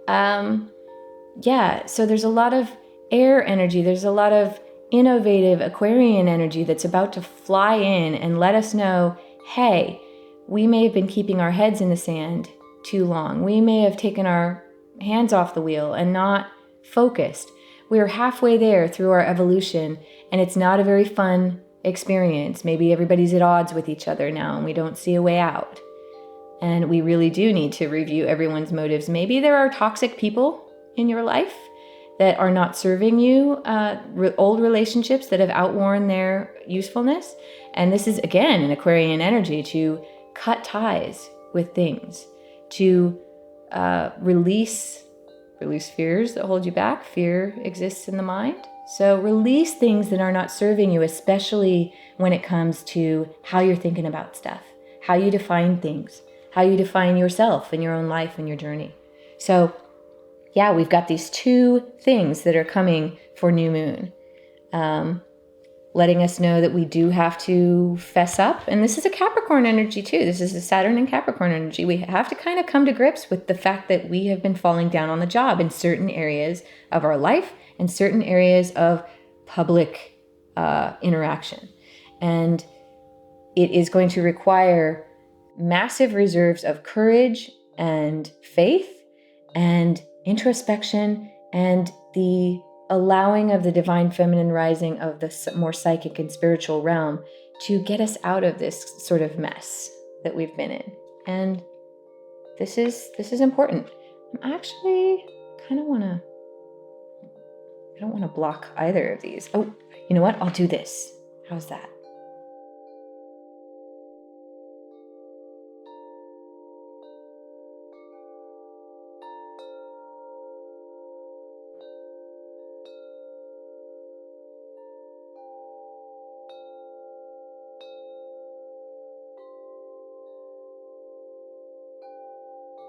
So there's a lot of air energy. There's a lot of innovative Aquarian energy that's about to fly in and let us know, hey, we may have been keeping our heads in the sand too long. We may have taken our hands off the wheel and not focused. We're halfway there through our evolution, and it's not a very fun experience. Maybe everybody's at odds with each other now and we don't see a way out. And we really do need to review everyone's motives. Maybe there are toxic people in your life that are not serving you, old relationships that have outworn their usefulness. And this is, again, an Aquarian energy to cut ties with things, to release fears that hold you back. Fear exists in the mind. So release things that are not serving you, especially when it comes to how you're thinking about stuff, how you define things, how you define yourself and your own life and your journey. So yeah, we've got these two things that are coming for new moon, letting us know that we do have to fess up. And this is a Capricorn energy too. This is a Saturn and Capricorn energy. We have to kind of come to grips with the fact that we have been falling down on the job in certain areas of our life and certain areas of public interaction. And it is going to require massive reserves of courage and faith and introspection and the allowing of the divine feminine rising of the more psychic and spiritual realm to get us out of this sort of mess that we've been in. And this is important. I don't want to block either of these. Oh, you know what? I'll do this. How's that?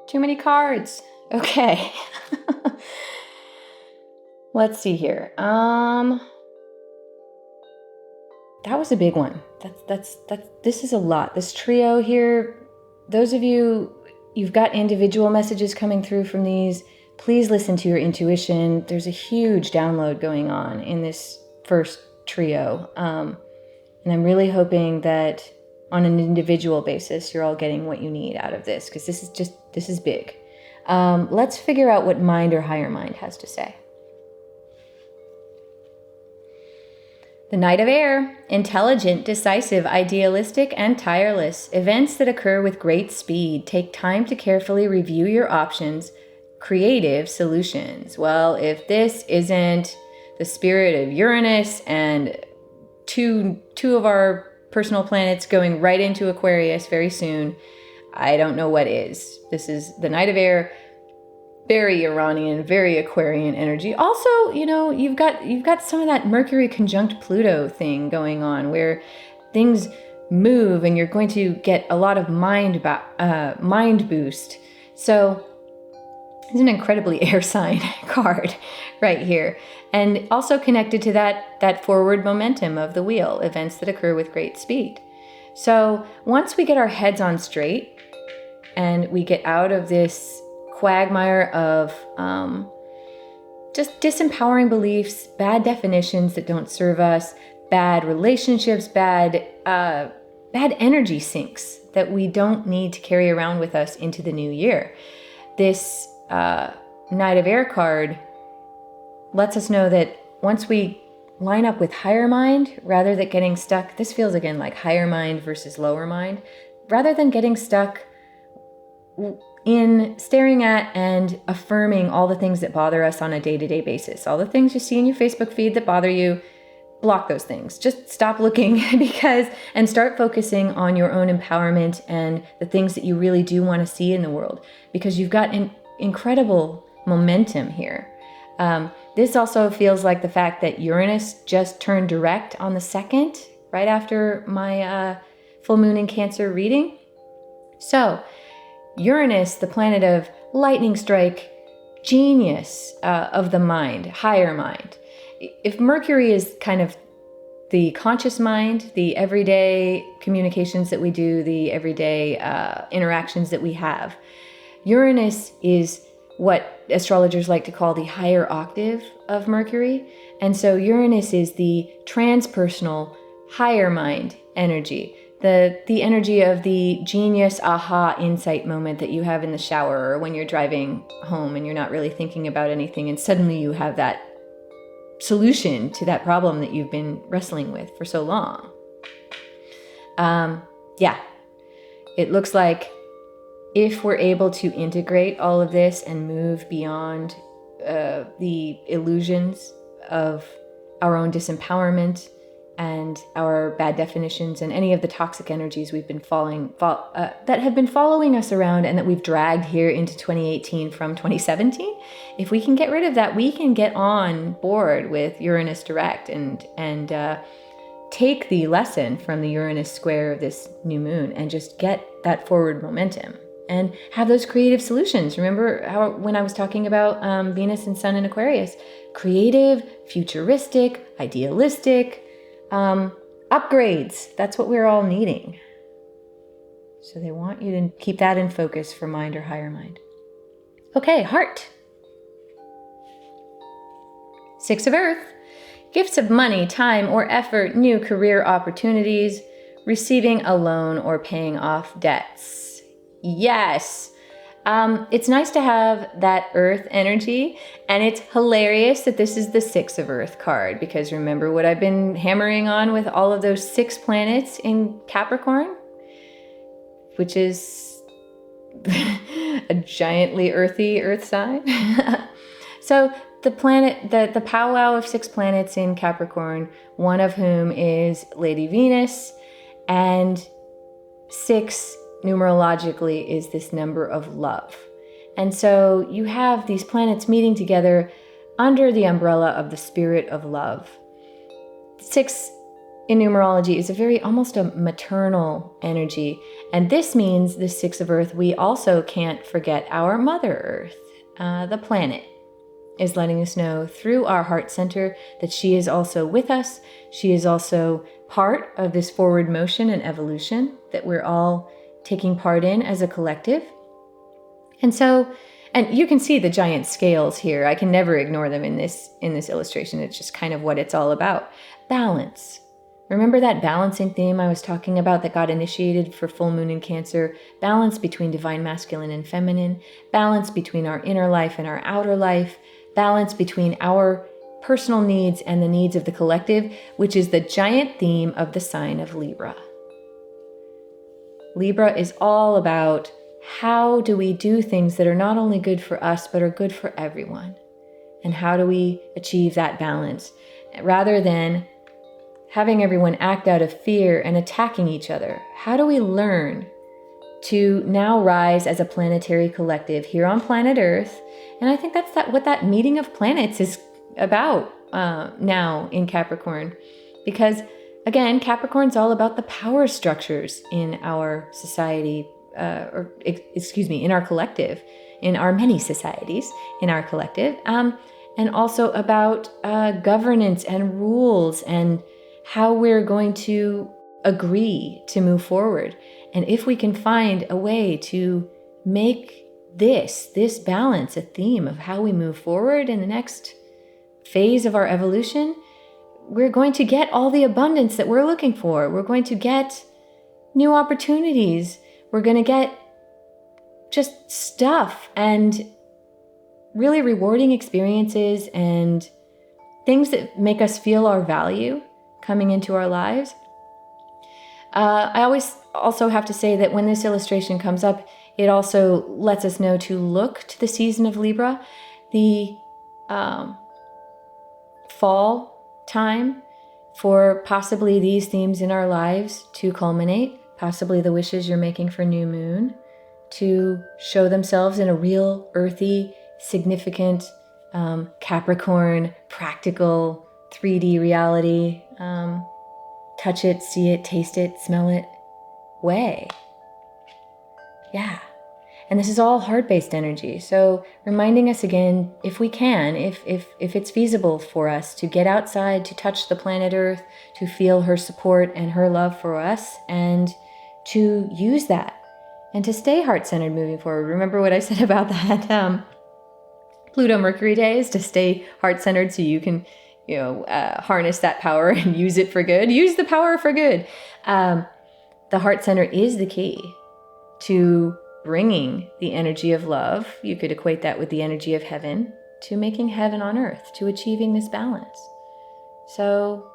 Too many cards. Okay. Let's see here. That was a big one. This is a lot. This trio here, those of you've got individual messages coming through from these. Please listen to your intuition. There's a huge download going on in this first trio. And I'm really hoping that on an individual basis, you're all getting what you need out of this, because this is big. Let's figure out what mind or higher mind has to say. The Knight of Air, intelligent, decisive, idealistic, and tireless. Events that occur with great speed. Take time to carefully review your options. Creative solutions. Well, if this isn't the spirit of Uranus and two of our personal planets going right into Aquarius very soon, I don't know what is. This is the Knight of Air, very Uranian, very Aquarian energy. Also, you've got some of that Mercury conjunct Pluto thing going on where things move and you're going to get a lot of mind boost. So it's an incredibly air sign card right here. And also connected to that forward momentum of the wheel, events that occur with great speed. So once we get our heads on straight and we get out of this quagmire of just disempowering beliefs, bad definitions that don't serve us, bad relationships, bad energy sinks that we don't need to carry around with us into the new year. This Knight of Air card lets us know that once we line up with higher mind, rather than getting stuck, this feels again like higher mind versus lower mind, rather than getting stuck in staring at and affirming all the things that bother us on a day-to-day basis. All the things you see in your Facebook feed that bother you, block those things. Just stop looking and start focusing on your own empowerment and the things that you really do want to see in the world, because you've got an incredible momentum here. This also feels like the fact that Uranus just turned direct on the 2nd, right after my full moon in Cancer reading. So Uranus, the planet of lightning strike, genius of the mind, higher mind. If Mercury is kind of the conscious mind, the everyday communications that we do, the everyday interactions that we have, Uranus is what astrologers like to call the higher octave of Mercury. And so Uranus is the transpersonal, higher mind energy. The energy of the genius aha insight moment that you have in the shower or when you're driving home and you're not really thinking about anything and suddenly you have that solution to that problem that you've been wrestling with for so long. It looks like if we're able to integrate all of this and move beyond the illusions of our own disempowerment and our bad definitions and any of the toxic energies we've been that have been following us around and that we've dragged here into 2018 from 2017, if we can get rid of that, we can get on board with Uranus direct and take the lesson from the Uranus square of this new moon and just get that forward momentum and have those creative solutions. Remember how when I was talking about Venus and Sun in Aquarius, creative, futuristic, idealistic, upgrades. That's what we're all needing. So they want you to keep that in focus for mind or higher mind. Okay, heart. 6 of Earth. Gifts of money, time, or effort, new career opportunities, receiving a loan or paying off debts. Yes. It's nice to have that Earth energy, and it's hilarious that this is the 6 of Earth card, because remember what I've been hammering on with all of those 6 planets in Capricorn, which is a giantly earthy Earth sign. So the planet, the powwow of 6 planets in Capricorn, one of whom is Lady Venus, and 6 numerologically is this number of love. And so you have these planets meeting together under the umbrella of the spirit of love. 6 in numerology is almost a maternal energy. And this means the 6 of Earth, we also can't forget our Mother Earth. The planet is letting us know through our heart center that she is also with us. She is also part of this forward motion and evolution that we're all taking part in as a collective. And you can see the giant scales here. I can never ignore them in this illustration. It's just kind of what it's all about. Balance. Remember that balancing theme I was talking about that got initiated for full moon in Cancer? Balance between divine masculine and feminine, balance between our inner life and our outer life, balance between our personal needs and the needs of the collective, which is the giant theme of the sign of Libra. Libra is all about how do we do things that are not only good for us, but are good for everyone? And how do we achieve that balance? Rather than having everyone act out of fear and attacking each other, how do we learn to now rise as a planetary collective here on planet Earth? And I think that's what that meeting of planets is about now in Capricorn. Because again, Capricorn's all about the power structures in our society, in our collective, in our many societies, in our collective, and also about governance and rules and how we're going to agree to move forward. And if we can find a way to make this balance a theme of how we move forward in the next phase of our evolution, we're going to get all the abundance that we're looking for. We're going to get new opportunities. We're going to get just stuff and really rewarding experiences and things that make us feel our value coming into our lives. I always also have to say that when this illustration comes up, it also lets us know to look to the season of Libra, the fall time, for possibly these themes in our lives to culminate, possibly the wishes you're making for new moon, to show themselves in a real, earthy, significant, Capricorn, practical, 3D reality, touch it, see it, taste it, smell it way. Yeah. And this is all heart-based energy. So reminding us again, if we can, if it's feasible for us to get outside, to touch the planet Earth, to feel her support and her love for us, and to use that and to stay heart-centered moving forward. Remember what I said about that Pluto Mercury days, to stay heart-centered so you can harness that power and use it for good. Use the power for good. The heart center is the key to bringing the energy of love. You could equate that with the energy of heaven, to making heaven on earth, to achieving this balance. So,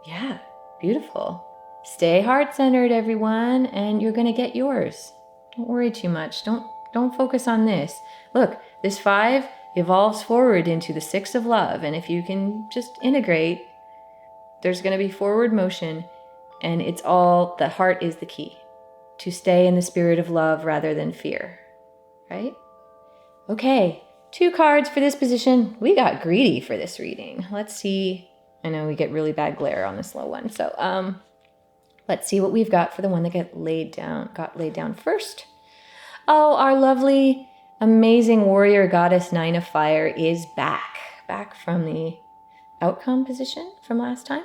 yeah, beautiful. Stay heart-centered, everyone, and you're going to get yours. Don't worry too much. Don't focus on this. Look, this 5 evolves forward into the 6 of love, and if you can just integrate, there's going to be forward motion, and it's all, the heart is the key to stay in the spirit of love rather than fear, right? Okay, 2 cards for this position. We got greedy for this reading. Let's see. I know we get really bad glare on this low one, so let's see what we've got for the one that got laid down first. Oh, our lovely, amazing warrior goddess 9 of fire is back from the outcome position from last time.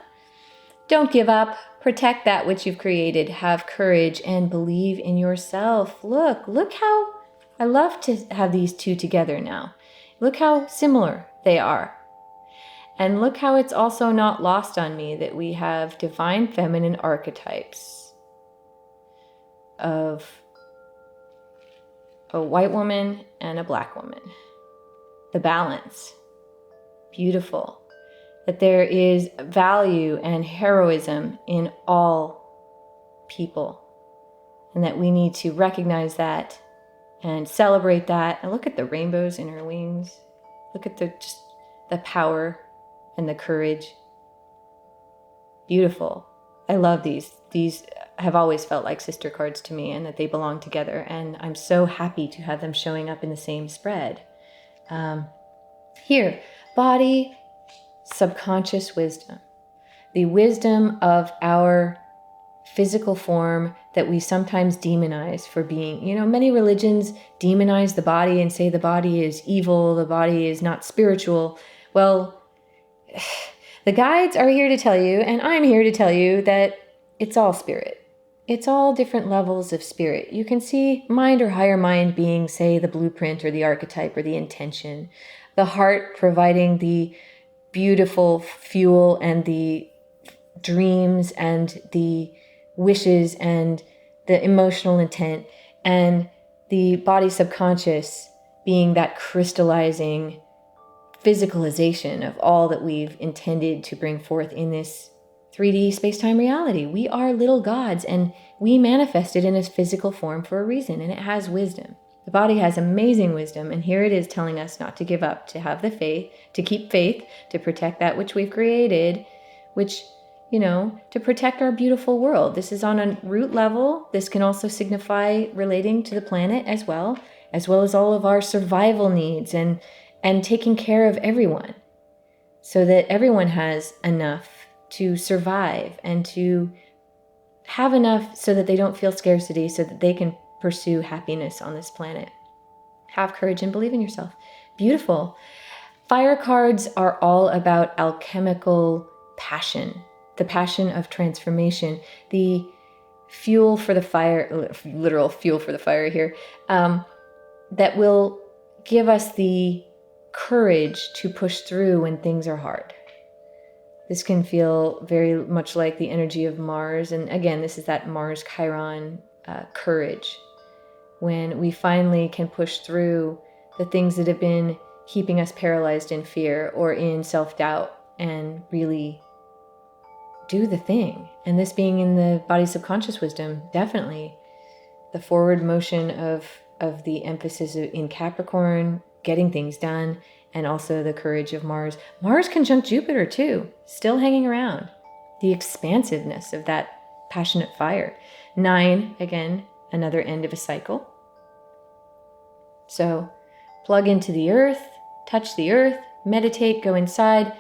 Don't give up. Protect that which you've created. Have courage and believe in yourself. Look how I love to have these 2 together now. Look how similar they are. And look how it's also not lost on me that we have divine feminine archetypes of a white woman and a black woman. The balance. Beautiful. That there is value and heroism in all people. And that we need to recognize that and celebrate that. And look at the rainbows in her wings. Look at the power and the courage. Beautiful. I love these. These have always felt like sister cards to me, and that they belong together. And I'm so happy to have them showing up in the same spread. Here, body, subconscious wisdom. The wisdom of our physical form that we sometimes demonize for being. Many religions demonize the body and say the body is evil, the body is not spiritual. Well, the guides are here to tell you, and I'm here to tell you, that it's all spirit. It's all different levels of spirit. You can see mind or higher mind being, say, the blueprint or the archetype or the intention. The heart providing the beautiful fuel and the dreams and the wishes and the emotional intent. And the body subconscious being that crystallizing physicalization of all that we've intended to bring forth in this 3D space-time reality. We are little gods, and we manifest it in a physical form for a reason, and it has wisdom. The body has amazing wisdom, and here it is telling us not to give up, to have the faith, to keep faith, to protect that which we've created, which, to protect our beautiful world. This is on a root level. This can also signify relating to the planet as well as all of our survival needs and taking care of everyone so that everyone has enough to survive and to have enough so that they don't feel scarcity, so that they can pursue happiness on this planet. Have courage and believe in yourself. Beautiful. Fire cards are all about alchemical passion, the passion of transformation, the fuel for the fire, literal fuel for the fire here, that will give us the courage to push through when things are hard. This can feel very much like the energy of Mars. And again, this is that Mars Chiron courage. When we finally can push through the things that have been keeping us paralyzed in fear or in self-doubt and really do the thing. And this being in the body subconscious wisdom, definitely the forward motion of the emphasis in Capricorn, getting things done, and also the courage of Mars. Mars conjunct Jupiter too, still hanging around. The expansiveness of that passionate fire. 9, again, another end of a cycle. So plug into the earth, touch the earth, meditate, go inside,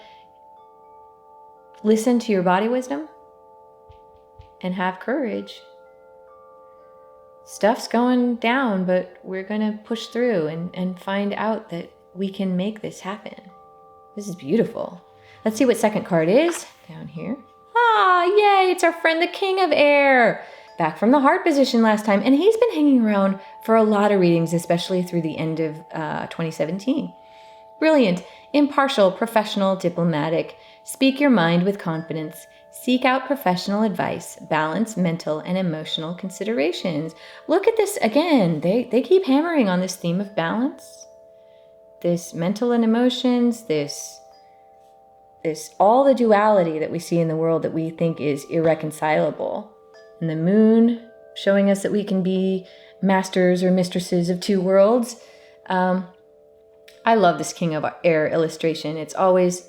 listen to your body wisdom, and have courage. Stuff's going down, but we're going to push through and find out that we can make this happen. This is beautiful. Let's see what second card is down here. Ah, yay, it's our friend, the King of Air. Back from the heart position last time, and he's been hanging around for a lot of readings, especially through the end of 2017. Brilliant, impartial, professional, diplomatic. Speak your mind with confidence. Seek out professional advice. Balance mental and emotional considerations. Look at this again. They keep hammering on this theme of balance. This mental and emotions, this all the duality that we see in the world that we think is irreconcilable. And the moon showing us that we can be masters or mistresses of two worlds. I love this King of Air illustration. It's always,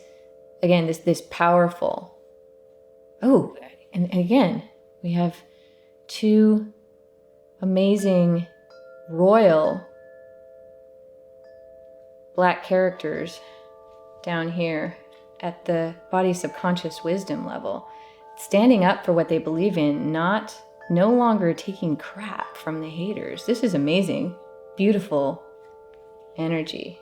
again, this powerful. Oh, and again, we have two amazing royal black characters down here at the body subconscious wisdom level, standing up for what they believe in, no longer taking crap from the haters. This is amazing, beautiful energy.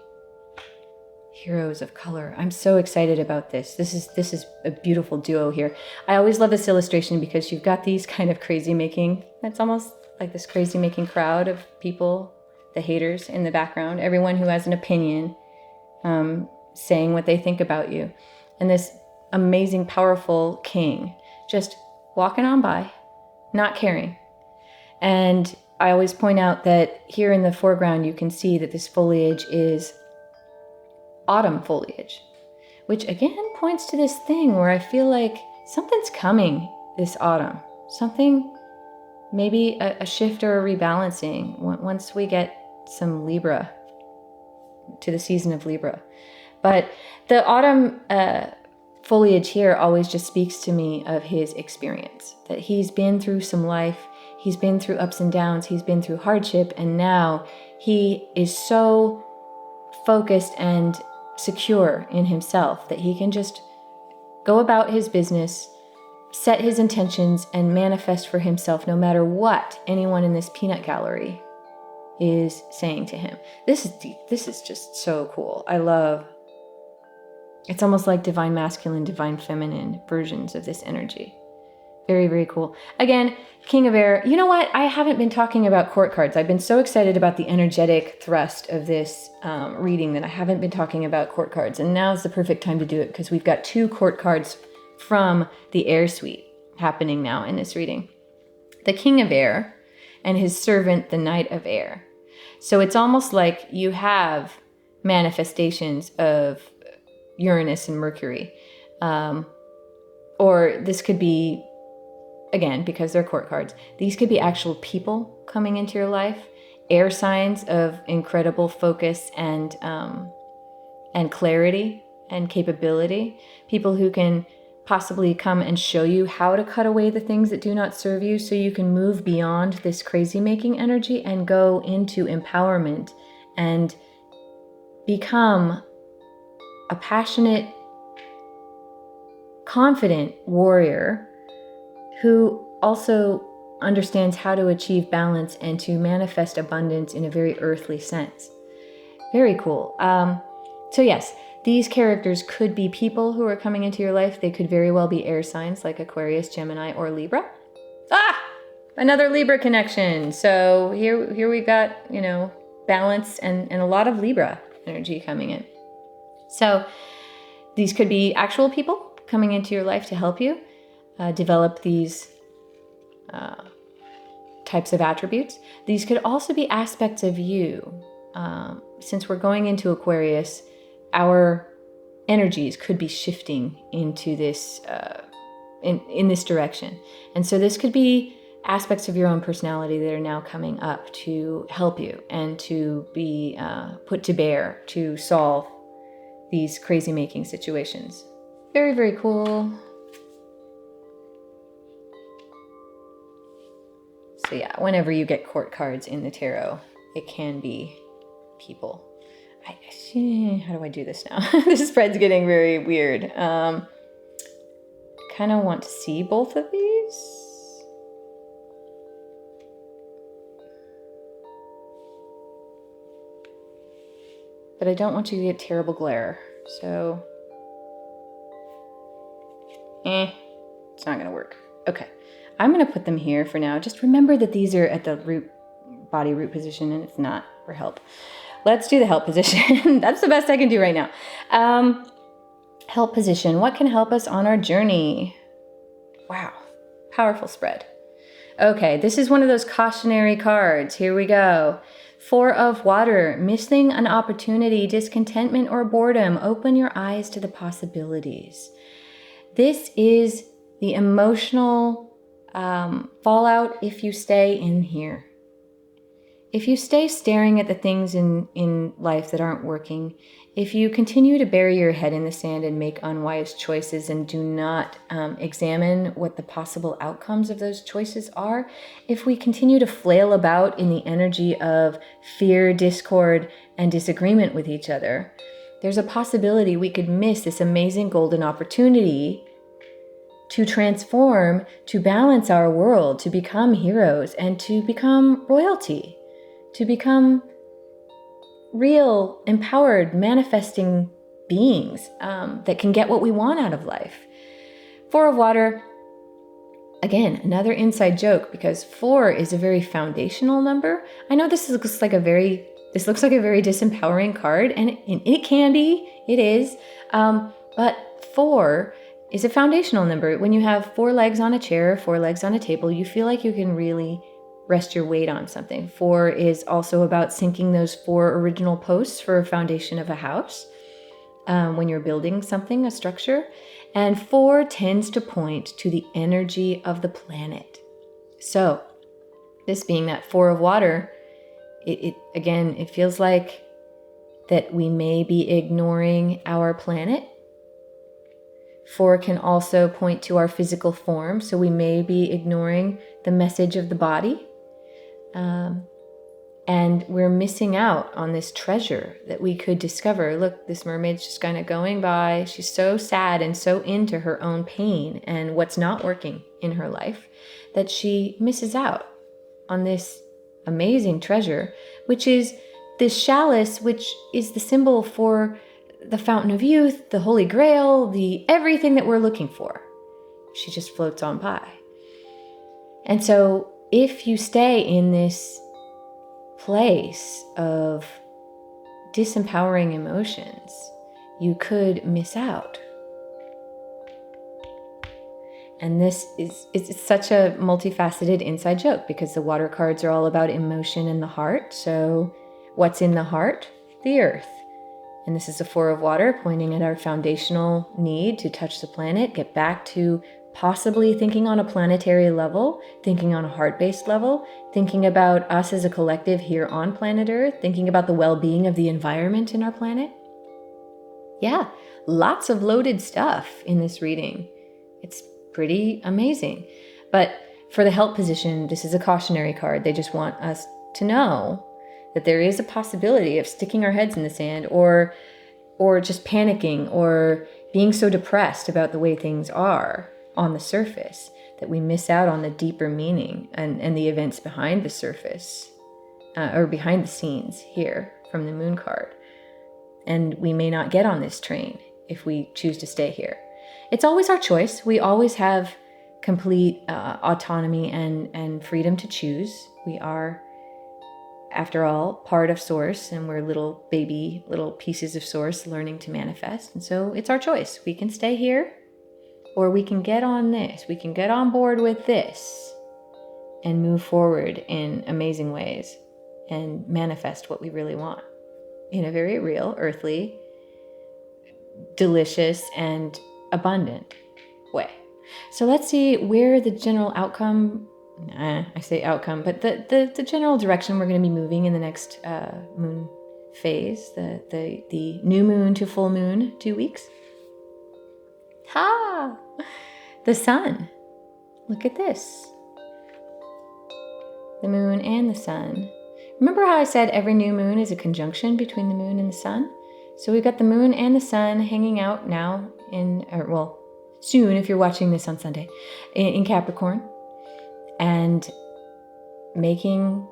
Heroes of color. I'm so excited about this. This is a beautiful duo here. I always love this illustration because you've got these kind of crazy making, it's almost like this crazy making crowd of people, the haters in the background, everyone who has an opinion, saying what they think about you. And this amazing, powerful king just walking on by, not caring. And I always point out that here in the foreground, you can see that this foliage is autumn foliage, which again points to this thing where I feel like something's coming this autumn. Something, maybe a shift or a rebalancing once we get some Libra, to the season of Libra. But the autumn foliage here always just speaks to me of his experience, that he's been through some life, he's been through ups and downs, he's been through hardship, and now he is so focused and secure in himself that he can just go about his business, set his intentions, and manifest for himself no matter what anyone in this peanut gallery is saying to him. This is just so cool. I love, it's almost like divine masculine, divine feminine versions of this energy. Very, very cool. Again, King of Air. You know what? I haven't been talking about court cards. I've been so excited about the energetic thrust of this reading that I haven't been talking about court cards. And now's the perfect time to do it because we've got 2 court cards from the Air Suite happening now in this reading. The King of Air and his servant, the Knight of Air. So it's almost like you have manifestations of Uranus and Mercury. Or this could be, again, because they're court cards, these could be actual people coming into your life, air signs of incredible focus and clarity and capability, people who can possibly come and show you how to cut away the things that do not serve you so you can move beyond this crazy making energy and go into empowerment and become a passionate, confident warrior who also understands how to achieve balance and to manifest abundance in a very earthly sense. Very cool. So yes, these characters could be people who are coming into your life. They could very well be air signs like Aquarius, Gemini, or Libra. Another Libra connection. So here we've got, balance and a lot of Libra energy coming in. So these could be actual people coming into your life to help you develop these types of attributes. These could also be aspects of you. Since we're going into Aquarius, our energies could be shifting into this in this direction. And so this could be aspects of your own personality that are now coming up to help you and to be put to bear to solve these crazy making situations. Very, very cool. So yeah, whenever you get court cards in the tarot, it can be people. How do I do this now? This spread's getting very weird. Kind of want to see both of these. But I don't want you to get terrible glare. So, it's not going to work. Okay. I'm going to put them here for now. Just remember that these are at the body root position and it's not for help. Let's do the help position. That's the best I can do right now. Help position. What can help us on our journey? Wow. Powerful spread. Okay, this is one of those cautionary cards. Here we go. 4 of Water. Missing an opportunity, discontentment, or boredom. Open your eyes to the possibilities. This is the emotional fallout if you stay in here. If you stay staring at the things in life that aren't working, if you continue to bury your head in the sand and make unwise choices and do not examine what the possible outcomes of those choices are, if we continue to flail about in the energy of fear, discord, and disagreement with each other, there's a possibility we could miss this amazing golden opportunity to transform, to balance our world, to become heroes, and to become royalty. To become real, empowered, manifesting beings that can get what we want out of life. 4 of Water, again, another inside joke because 4 is a very foundational number. I know this looks like a very disempowering card, and it can be, it is, but 4 is a foundational number. When you have 4 legs on a chair, 4 legs on a table, you feel like you can really rest your weight on something. 4 is also about sinking those 4 original posts for a foundation of a house when you're building something, a structure. And 4 tends to point to the energy of the planet. So this being that 4 of Water, it feels like that we may be ignoring our planet. 4 can also point to our physical form, so we may be ignoring the message of the body. And we're missing out on this treasure that we could discover. Look, this mermaid's just kind of going by. She's so sad and so into her own pain and what's not working in her life that she misses out on this amazing treasure, which is this chalice, which is the symbol for the fountain of youth, the Holy Grail, the everything that we're looking for. She just floats on by. And so if you stay in this place of disempowering emotions, you could miss out. And this it's such a multifaceted inside joke because the water cards are all about emotion and the heart. So what's in the heart? The earth. And this is the Four of Water, pointing at our foundational need to touch the planet, get back to possibly thinking on a planetary level, thinking on a heart-based level, thinking about us as a collective here on planet Earth, thinking about the well-being of the environment in our planet. Yeah, lots of loaded stuff in this reading. It's pretty amazing. But for the help position, this is a cautionary card. They just want us to know that there is a possibility of sticking our heads in the sand or just panicking or being so depressed about the way things are on the surface that we miss out on the deeper meaning and the events behind the surface or behind the scenes here from the Moon card. And we may not get on this train if we choose to stay here. It's always our choice. We always have complete autonomy and freedom to choose. We are, after all, part of Source, and we're little pieces of Source learning to manifest. And so it's our choice. We can stay here, or we can get on this. We can get on board with this and move forward in amazing ways and manifest what we really want in a very real, earthly, delicious, and abundant way. So let's see where the general outcome, I say outcome, but the general direction we're going to be moving in the next moon phase, the new moon to full moon, 2 weeks. Ha! The sun. Look at this. The moon and the sun. Remember how I said every new moon is a conjunction between the moon and the sun? So we've got the moon and the sun hanging out now soon if you're watching this on Sunday, in Capricorn, and making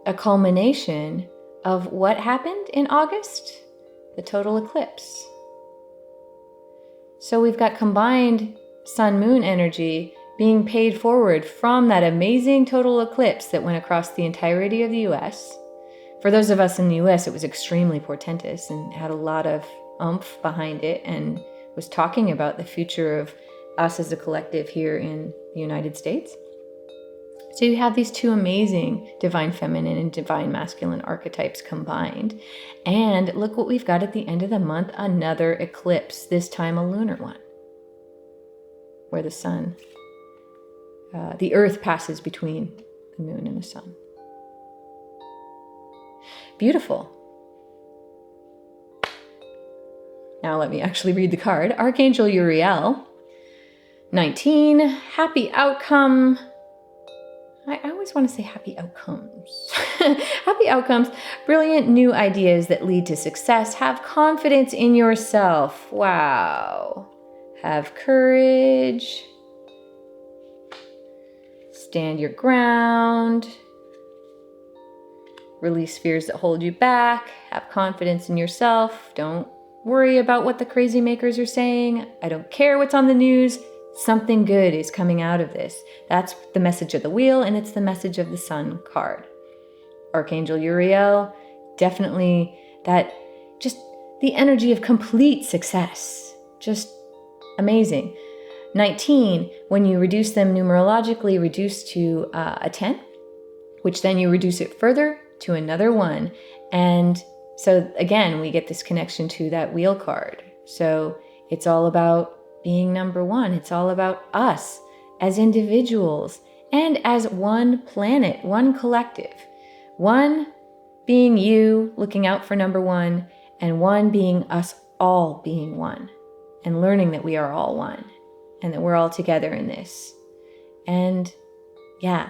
a culmination of what happened in August, the total eclipse. So we've got combined sun-moon energy being paid forward from that amazing total eclipse that went across the entirety of the US. For those of us in the US, it was extremely portentous and had a lot of oomph behind it and was talking about the future of us as a collective here in the United States. So you have these two amazing divine feminine and divine masculine archetypes combined. And look what we've got at the end of the month, another eclipse, this time a lunar one, where the sun, the earth passes between the moon and the sun. Beautiful. Now let me actually read the card. Archangel Uriel, 19, happy outcome. I always want to say happy outcomes. Happy outcomes, brilliant new ideas that lead to success. Have confidence in yourself. Wow. Have courage. Stand your ground. Release fears that hold you back. Have confidence in yourself. Don't worry about what the crazy makers are saying. I don't care what's on the news. Something good is coming out of this. That's the message of the wheel, and it's the message of the sun card. Archangel Uriel, definitely that, just the energy of complete success. Just amazing. 19, when you reduce them numerologically, reduce to a 10, which then you reduce it further to another 1. And so again, we get this connection to that wheel card. So it's all about being number 1. It's all about us as individuals and as one planet, one collective. 1 being you, looking out for number 1, and 1 being us all being 1, and learning that we are all 1, and that we're all together in this. And yeah,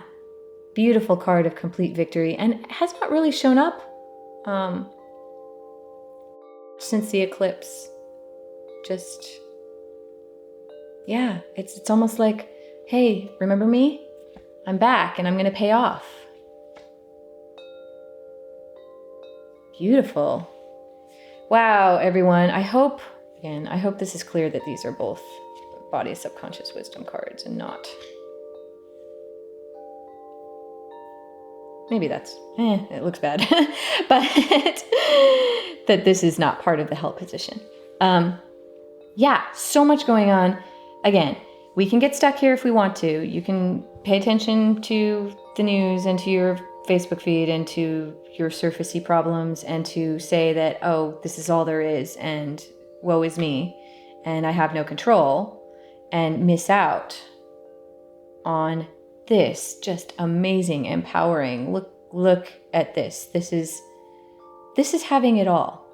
beautiful card of complete victory, and has not really shown up since the eclipse. Just, yeah, it's almost like, hey, remember me? I'm back and I'm going to pay off. Beautiful. Wow, everyone. I hope this is clear that these are both body of subconscious wisdom cards and not, maybe that's, it looks bad, but that this is not part of the help position. Yeah, so much going on. Again, we can get stuck here if we want to. You can pay attention to the news and to your Facebook feed and to your surfacey problems and to say that, oh, this is all there is and woe is me and I have no control, and miss out on this just amazing, empowering. Look at this. This is having it all.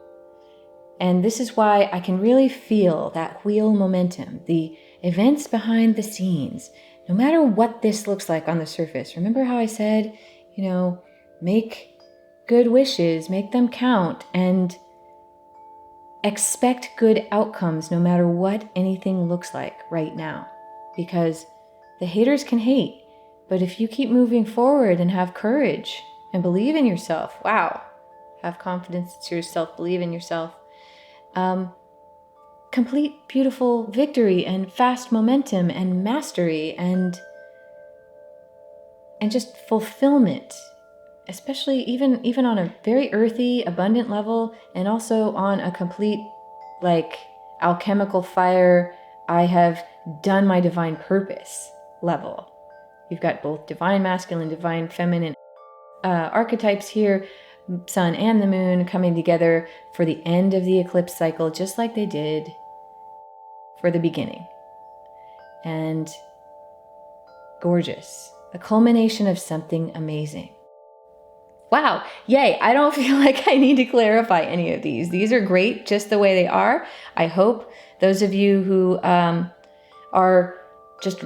And this is why I can really feel that wheel momentum, the events behind the scenes, no matter what this looks like on the surface. Remember how I said, make good wishes, make them count, and expect good outcomes no matter what anything looks like right now. Because the haters can hate, but if you keep moving forward and have courage and believe in yourself, wow, have confidence in yourself, believe in yourself, complete beautiful victory and fast momentum and mastery and just fulfillment, especially even on a very earthy, abundant level, and also on a complete, alchemical fire, I have done my divine purpose level. You've got both divine masculine, divine feminine archetypes here, sun and the moon coming together for the end of the eclipse cycle, just like they did for the beginning. And gorgeous. The culmination of something amazing. Wow, yay, I don't feel like I need to clarify any of these. These are great just the way they are. I hope those of you who are just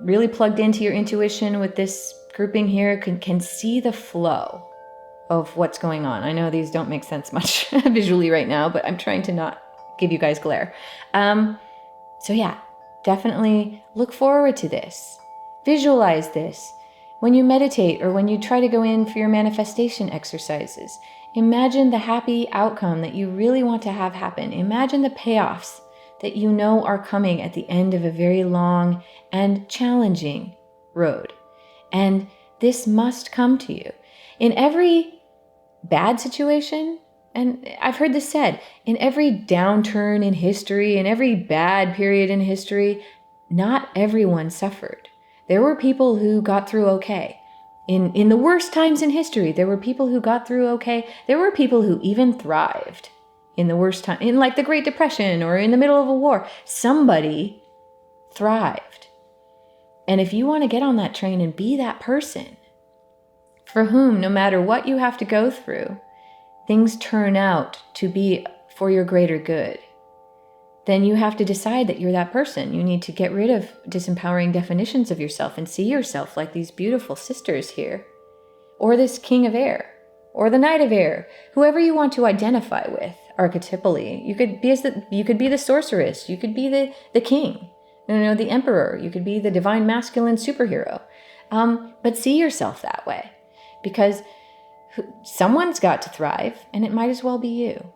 really plugged into your intuition with this grouping here can see the flow of what's going on. I know these don't make sense much visually right now, but I'm trying to not give you guys glare. So yeah, definitely look forward to this. Visualize this. When you meditate or when you try to go in for your manifestation exercises, imagine the happy outcome that you really want to have happen. Imagine the payoffs that you know are coming at the end of a very long and challenging road. And this must come to you. In every bad situation, and I've heard this said, in every downturn in history, in every bad period in history, not everyone suffered. There were people who got through okay. In the worst times in history, there were people who got through okay. There were people who even thrived in the worst time, in the Great Depression or in the middle of a war. Somebody thrived. And if you want to get on that train and be that person for whom, no matter what you have to go through, things turn out to be for your greater good, then you have to decide that you're that person. You need to get rid of disempowering definitions of yourself and see yourself like these beautiful sisters here, or this king of air, or the knight of air, whoever you want to identify with archetypally. You could be the sorceress, you could be the king, the emperor, you could be the divine masculine superhero. But see yourself that way, because someone's got to thrive, and it might as well be you.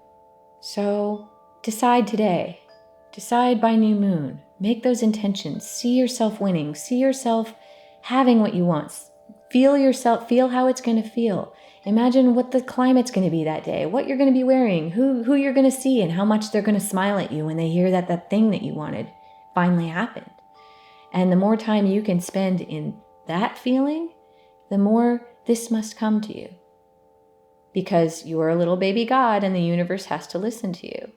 So decide today. Decide by new moon. Make those intentions. See yourself winning. See yourself having what you want. Feel yourself. Feel how it's going to feel. Imagine what the climate's going to be that day, what you're going to be wearing, who you're going to see, and how much they're going to smile at you when they hear that thing that you wanted finally happened. And the more time you can spend in that feeling, the more this must come to you. Because you are a little baby God and the universe has to listen to you.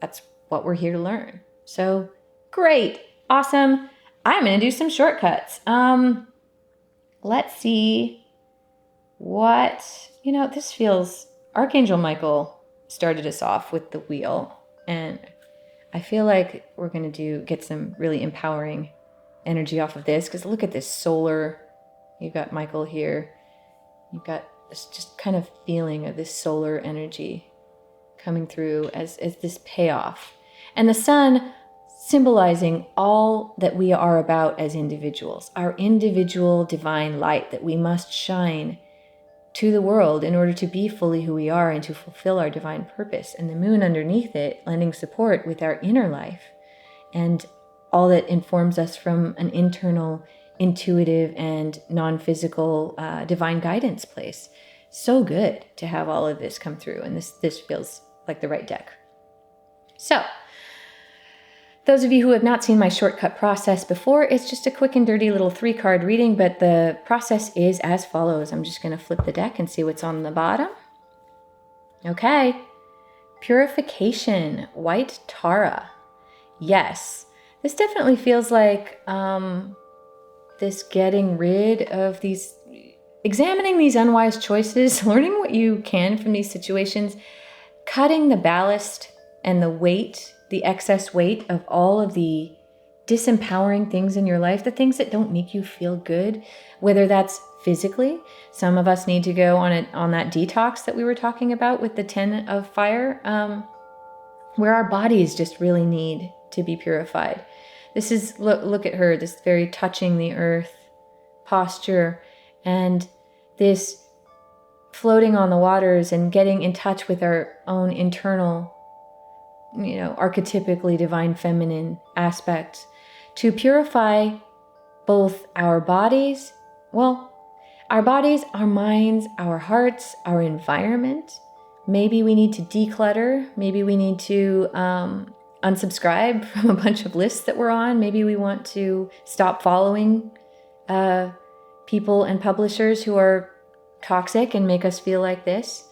That's what we're here to learn. So great, awesome. I'm going to do some shortcuts. Let's see what, this feels, Archangel Michael started us off with the wheel, and I feel like we're going to get some really empowering energy off of this, because look at this solar, you've got Michael here, you've got this just kind of feeling of this solar energy coming through as this payoff. And the sun symbolizing all that we are about as individuals, our individual divine light that we must shine to the world in order to be fully who we are and to fulfill our divine purpose. And the moon underneath it, lending support with our inner life and all that informs us from an internal, intuitive, and non-physical divine guidance place. So good to have all of this come through, and this feels like the right deck. So, Those of you who have not seen my shortcut process before, it's just a quick and dirty little 3-card reading, but the process is as follows. I'm just going to flip the deck and see what's on the bottom. Okay. Purification, white Tara. Yes, this definitely feels like this getting rid of these, examining these unwise choices, learning what you can from these situations, cutting the ballast and the weight, the excess weight of all of the disempowering things in your life, the things that don't make you feel good, whether that's physically. Some of us need to go on that detox that we were talking about with the 10 of fire, where our bodies just really need to be purified. This is, look at her, this very touching the earth posture, and this floating on the waters and getting in touch with our own internal, archetypically divine feminine aspects to purify both our bodies, our bodies, our minds, our hearts, our environment. Maybe we need to declutter. Maybe we need to unsubscribe from a bunch of lists that we're on. Maybe we want to stop following people and publishers who are toxic and make us feel like this.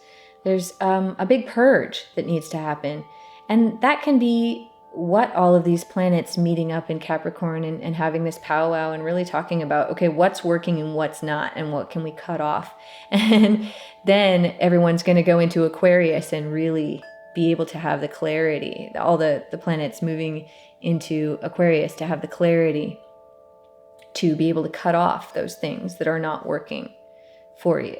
There's a big purge that needs to happen. And that can be what all of these planets meeting up in Capricorn and having this powwow and really talking about, okay, what's working and what's not, and what can we cut off? And then everyone's going to go into Aquarius and really be able to have the clarity, all the planets moving into Aquarius to have the clarity to be able to cut off those things that are not working for you.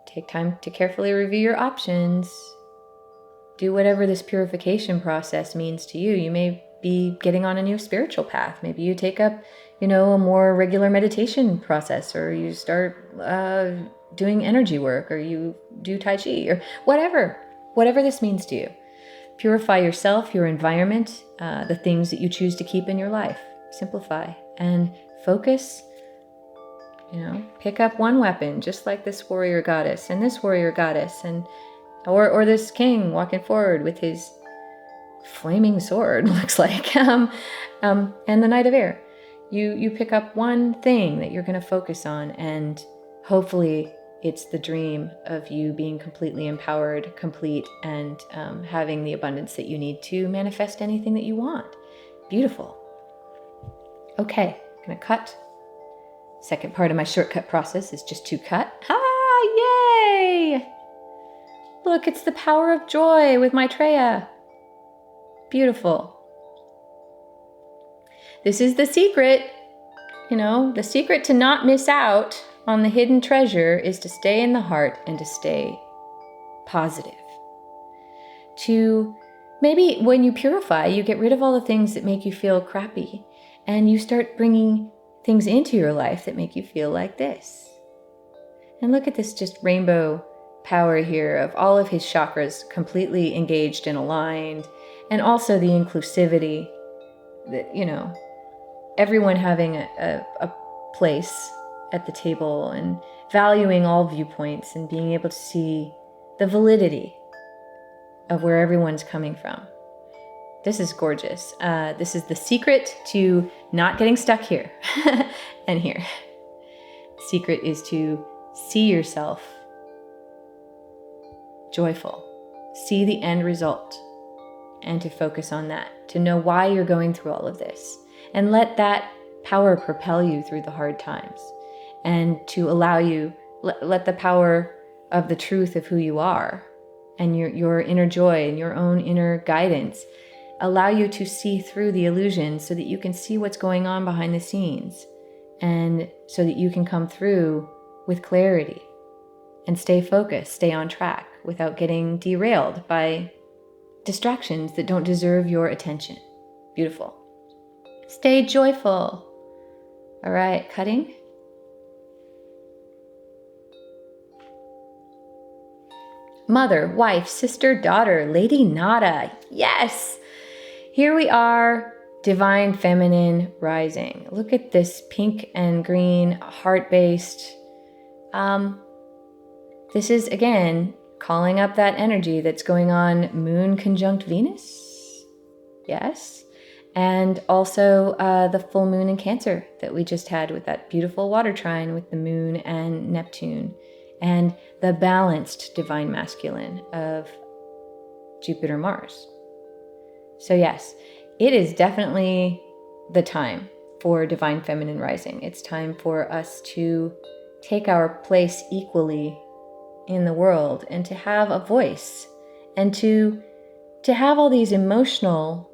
Take time to carefully review your options. Do whatever this purification process means to you. You may be getting on a new spiritual path. Maybe you take up, a more regular meditation process, or you start doing energy work, or you do Tai Chi, or whatever this means to you. Purify yourself, your environment, the things that you choose to keep in your life. Simplify and focus. Pick up one weapon, just like this warrior goddess and this warrior goddess, or this king walking forward with his flaming sword, looks like, and the Knight of Air. You pick up one thing that you're going to focus on, and hopefully it's the dream of you being completely empowered, complete, and having the abundance that you need to manifest anything that you want. Beautiful. Okay, I'm going to cut. Second part of my shortcut process is just to cut. Yay! Look, it's the power of joy with Maitreya. Beautiful. This is the secret. The secret to not miss out on the hidden treasure is to stay in the heart and to stay positive. To maybe when you purify, you get rid of all the things that make you feel crappy, and you start bringing things into your life that make you feel like this. And look at this just rainbow power here of all of his chakras completely engaged and aligned, and also the inclusivity that, everyone having a place at the table and valuing all viewpoints and being able to see the validity of where everyone's coming from. This is gorgeous. This is the secret to not getting stuck here and here. The secret is to see yourself joyful, see the end result, and to focus on that, to know why you're going through all of this, and let that power propel you through the hard times, and to allow you, let the power of the truth of who you are and your inner joy and your own inner guidance allow you to see through the illusion so that you can see what's going on behind the scenes, and so that you can come through with clarity and stay focused, stay on track without getting derailed by distractions that don't deserve your attention. Beautiful. Stay joyful. All right, cutting. Mother, wife, sister, daughter, Lady Nada. Yes! Here we are, divine feminine rising. Look at this pink and green, heart-based. This is, again, calling up that energy that's going on Moon conjunct Venus. Yes. And also the full moon in Cancer that we just had with that beautiful water trine with the moon and Neptune. And the balanced divine masculine of Jupiter, Mars. So yes, it is definitely the time for divine feminine rising. It's time for us to take our place equally in the world and to have a voice and to have all these emotional,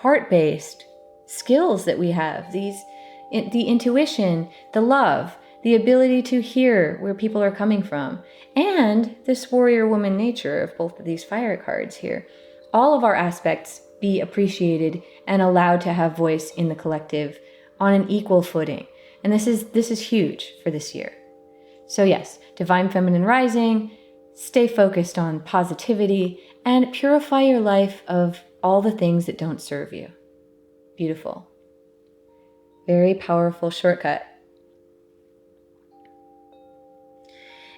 heart-based skills that we have, the intuition, the love, the ability to hear where people are coming from, and this warrior woman nature of both of these fire cards here. All of our aspects be appreciated and allowed to have voice in the collective on an equal footing. And this is huge for this year. So yes, divine feminine rising, stay focused on positivity and purify your life of all the things that don't serve you. Beautiful. Very powerful shortcut.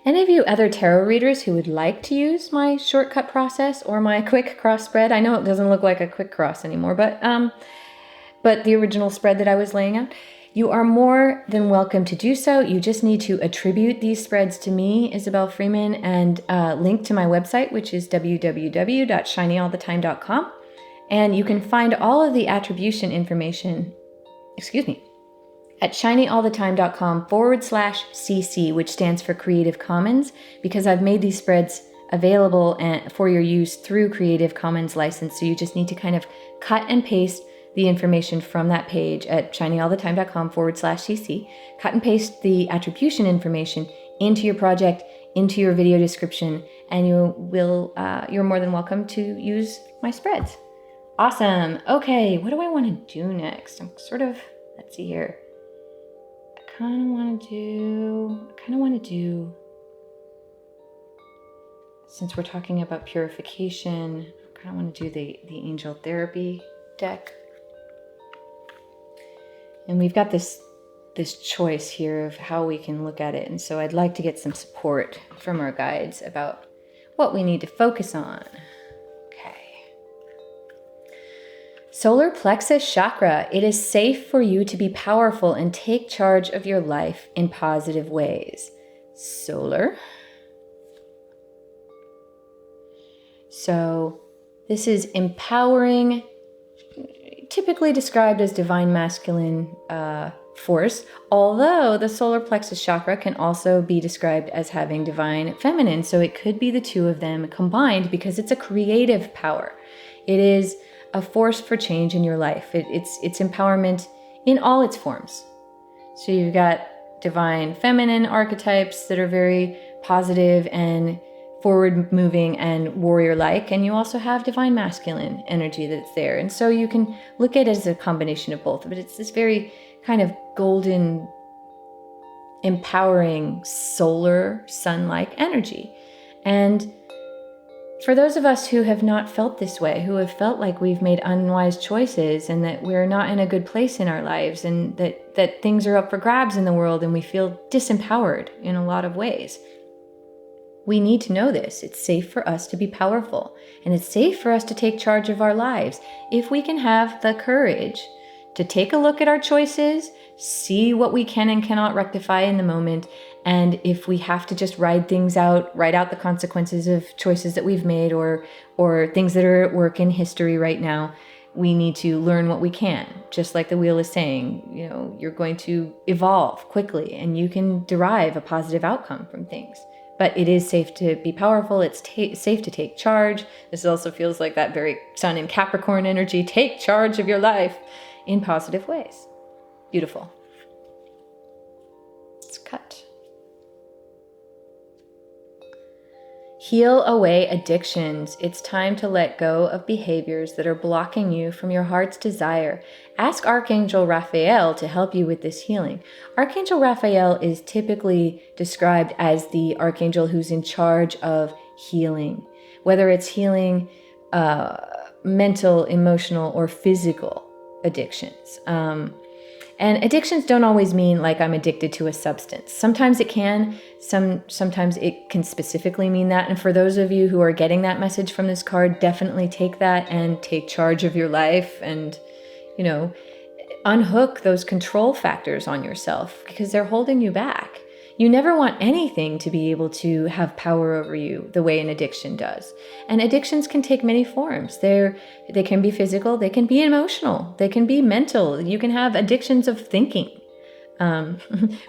Any of you other tarot readers who would like to use my shortcut process or my quick cross spread? I know it doesn't look like a quick cross anymore, but the original spread that I was laying out, you are more than welcome to do so. You just need to attribute these spreads to me, Izobel Freeman, and link to my website, which is www.shinyallthetime.com. And you can find all of the attribution information, at shinyallthetime.com/CC, which stands for Creative Commons, because I've made these spreads available for your use through Creative Commons license. So you just need to kind of cut and paste the information from that page at shinyallthetime.com/CC, cut and paste the attribution information into your project, into your video description, and you're more than welcome to use my spreads. Awesome. Okay, what do I want to do next? Let's see here. I kind of want to do, since we're talking about purification, I kind of want to do the angel therapy deck. And we've got this choice here of how we can look at it. And so I'd like to get some support from our guides about what we need to focus on. Solar plexus chakra. It is safe for you to be powerful and take charge of your life in positive ways. Solar. So this is empowering, typically described as divine masculine force, although the solar plexus chakra can also be described as having divine feminine. So it could be the two of them combined because it's a creative power. It is a force for change in your life. It's empowerment in all its forms. So you've got divine feminine archetypes that are very positive and forward-moving and warrior-like, and you also have divine masculine energy that's there. And so you can look at it as a combination of both, but it's this very kind of golden, empowering, solar, sun-like energy. And for those of us who have not felt this way, who have felt like we've made unwise choices and that we're not in a good place in our lives and that things are up for grabs in the world and we feel disempowered in a lot of ways, we need to know this. It's safe for us to be powerful, and it's safe for us to take charge of our lives if we can have the courage to take a look at our choices, see what we can and cannot rectify in the moment, and if we have to just ride things out, write out the consequences of choices that we've made or things that are at work in history right now, we need to learn what we can. Just like the wheel is saying, you're going to evolve quickly and you can derive a positive outcome from things. But it is safe to be powerful. It's safe to take charge. This also feels like that very sun in Capricorn energy. Take charge of your life in positive ways. Beautiful. Let's cut. Heal away addictions. It's time to let go of behaviors that are blocking you from your heart's desire. Ask Archangel Raphael to help you with this healing. Archangel Raphael is typically described as the archangel who's in charge of healing, whether it's healing mental, emotional, or physical addictions. And addictions don't always mean like I'm addicted to a substance. Sometimes it can, sometimes it can specifically mean that. And for those of you who are getting that message from this card, definitely take that and take charge of your life and, you know, unhook those control factors on yourself because they're holding you back. You never want anything to be able to have power over you the way an addiction does. And addictions can take many forms. They can be physical, they can be emotional, they can be mental. You can have addictions of thinking,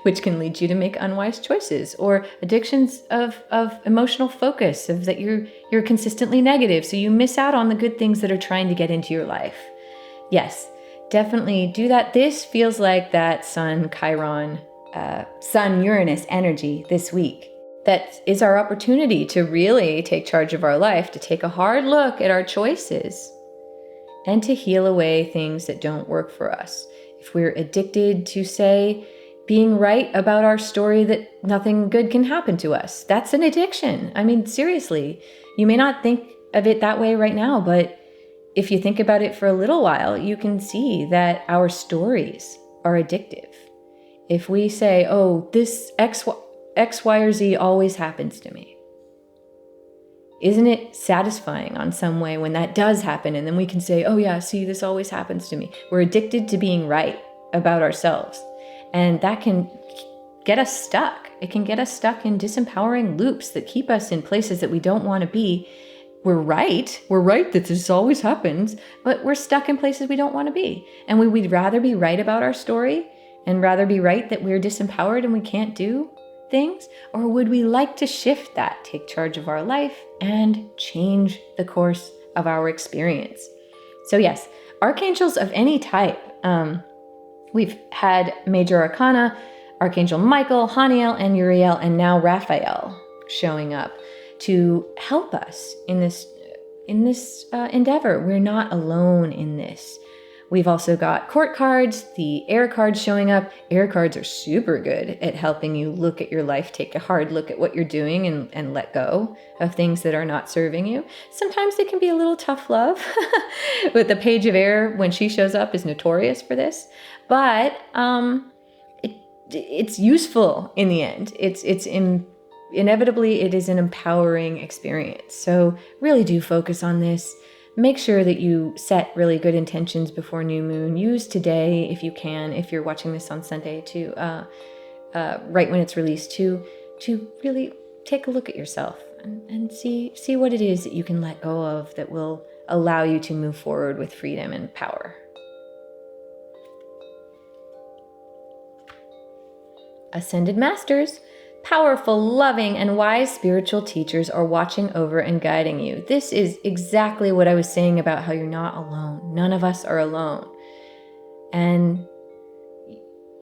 which can lead you to make unwise choices, or addictions of emotional focus, of that you're consistently negative, so you miss out on the good things that are trying to get into your life. Yes, definitely do that. This feels like that Sun Chiron, Sun Uranus energy this week. That is our opportunity to really take charge of our life, to take a hard look at our choices, and to heal away things that don't work for us. If we're addicted to, say, being right about our story that nothing good can happen to us, that's an addiction. I mean, seriously, you may not think of it that way right now, but if you think about it for a little while, you can see that our stories are addictive. If we say, oh, this X, Y, or Z always happens to me, isn't it satisfying on some way when that does happen? And then we can say, oh yeah, see, this always happens to me. We're addicted to being right about ourselves. And that can get us stuck. It can get us stuck in disempowering loops that keep us in places that we don't want to be. We're right that this always happens, but we're stuck in places we don't want to be. And we'd rather be right about our story and rather be right that we're disempowered and we can't do things? Or would we like to shift that, take charge of our life, and change the course of our experience? So yes, archangels of any type. We've had major arcana, Archangel Michael, Haniel, and Uriel, and now Raphael showing up to help us in this endeavor. We're not alone in this. We've also got court cards, the air cards showing up. Air cards are super good at helping you look at your life, take a hard look at what you're doing and let go of things that are not serving you. Sometimes it can be a little tough love, but the page of air, when she shows up, is notorious for this. But it's useful in the end. Inevitably, it is an empowering experience. So really do focus on this. Make sure that you set really good intentions before new moon. Use today, if you can, if you're watching this on Sunday, to right when it's released, to really take a look at yourself and see what it is that you can let go of that will allow you to move forward with freedom and power. Ascended Masters. Powerful, loving, and wise spiritual teachers are watching over and guiding you. This is exactly what I was saying about how you're not alone. None of us are alone. And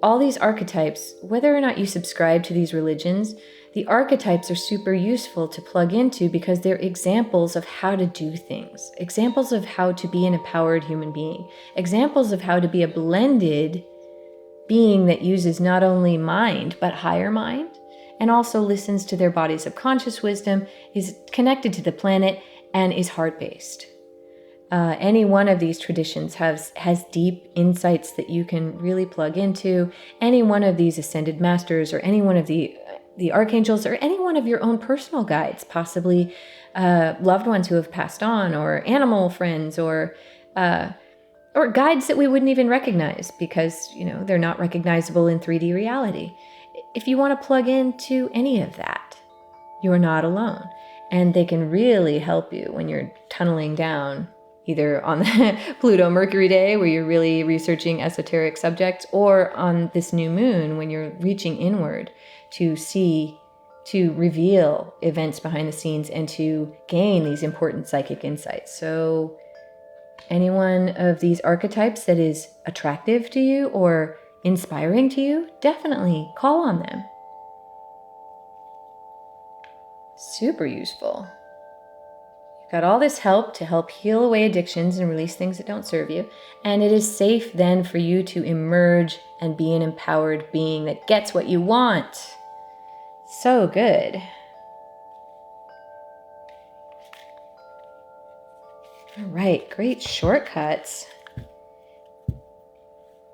all these archetypes, whether or not you subscribe to these religions, the archetypes are super useful to plug into because they're examples of how to do things, examples of how to be an empowered human being, examples of how to be a blended being that uses not only mind, but higher mind, and also listens to their bodies of conscious wisdom, is connected to the planet, and is heart-based. Any one of these traditions has deep insights that you can really plug into. Any one of these ascended masters, or any one of the archangels, or any one of your own personal guides, possibly loved ones who have passed on, or animal friends, or guides that we wouldn't even recognize because, they're not recognizable in 3D reality. If you want to plug into any of that, you're not alone. And they can really help you when you're tunneling down, either on the Pluto-Mercury day where you're really researching esoteric subjects, or on this new moon when you're reaching inward to reveal events behind the scenes and to gain these important psychic insights. So any one of these archetypes that is attractive to you or inspiring to you, definitely call on them. Super useful. You've got all this help to help heal away addictions and release things that don't serve you. And it is safe then for you to emerge and be an empowered being that gets what you want. So good. All right, great shortcuts.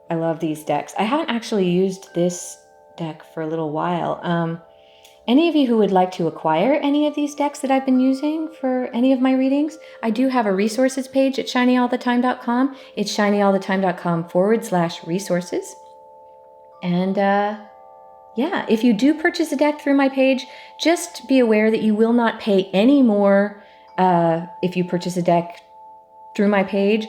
I love these decks. I haven't actually used this deck for a little while. Any of you who would like to acquire any of these decks that I've been using for any of my readings, I do have a resources page at shinyallthetime.com. It's shinyallthetime.com/resources. And yeah, if you do purchase a deck through my page, just be aware that you will not pay any more if you purchase a deck through my page,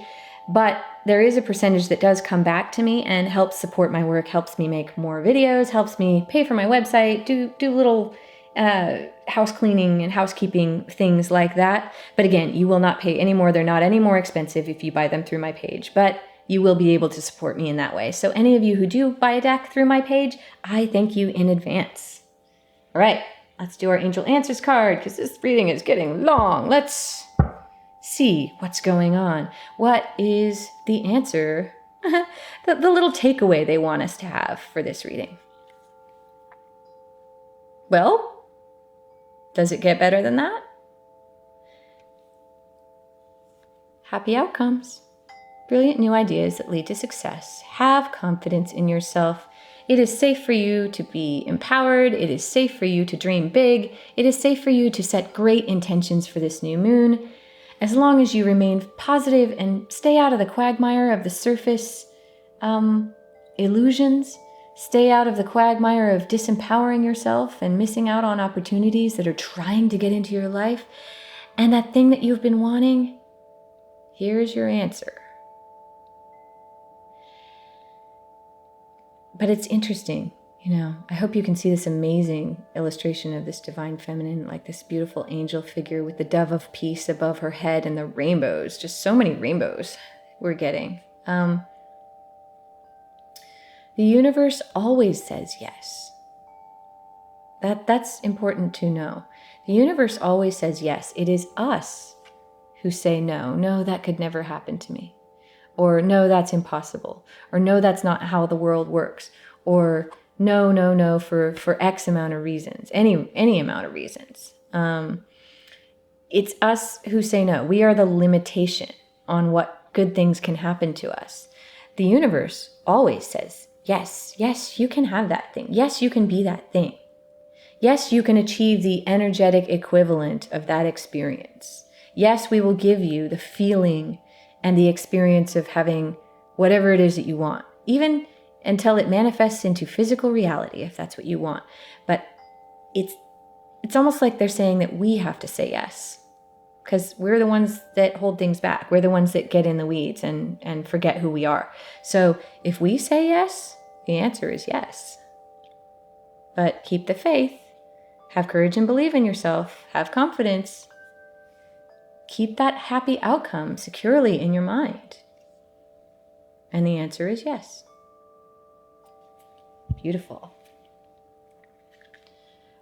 but there is a percentage that does come back to me and helps support my work, helps me make more videos, helps me pay for my website, do little house cleaning and housekeeping things like that. But again, you will not pay any more. They're not any more expensive if you buy them through my page, but you will be able to support me in that way. So any of you who do buy a deck through my page, I thank you in advance. All right, let's do our Angel Answers card because this reading is getting long. Let's see what's going on. What is the answer? the little takeaway they want us to have for this reading. Well, does it get better than that? Happy outcomes. Brilliant new ideas that lead to success. Have confidence in yourself. It is safe for you to be empowered. It is safe for you to dream big. It is safe for you to set great intentions for this new moon. As long as you remain positive and stay out of the quagmire of the surface illusions, stay out of the quagmire of disempowering yourself and missing out on opportunities that are trying to get into your life, and that thing that you've been wanting, here's your answer. But it's interesting. I hope you can see this amazing illustration of this divine feminine, like this beautiful angel figure with the dove of peace above her head and the rainbows, just so many rainbows we're getting. The universe always says yes. That's important to know. The universe always says yes. It is us who say no. No, that could never happen to me. Or no, that's impossible. Or no, that's not how the world works. Or no, for X amount of reasons, any amount of reasons. It's us who say no. We are the limitation on what good things can happen to us. The universe always says, yes, you can have that thing. Yes, you can be that thing. Yes, you can achieve the energetic equivalent of that experience. Yes, we will give you the feeling and the experience of having whatever it is that you want, even until it manifests into physical reality, if that's what you want. But it's almost like they're saying that we have to say yes, because we're the ones that hold things back. We're the ones that get in the weeds and forget who we are. So if we say yes, the answer is yes. But keep the faith, have courage and believe in yourself, have confidence. Keep that happy outcome securely in your mind. And the answer is yes. Beautiful.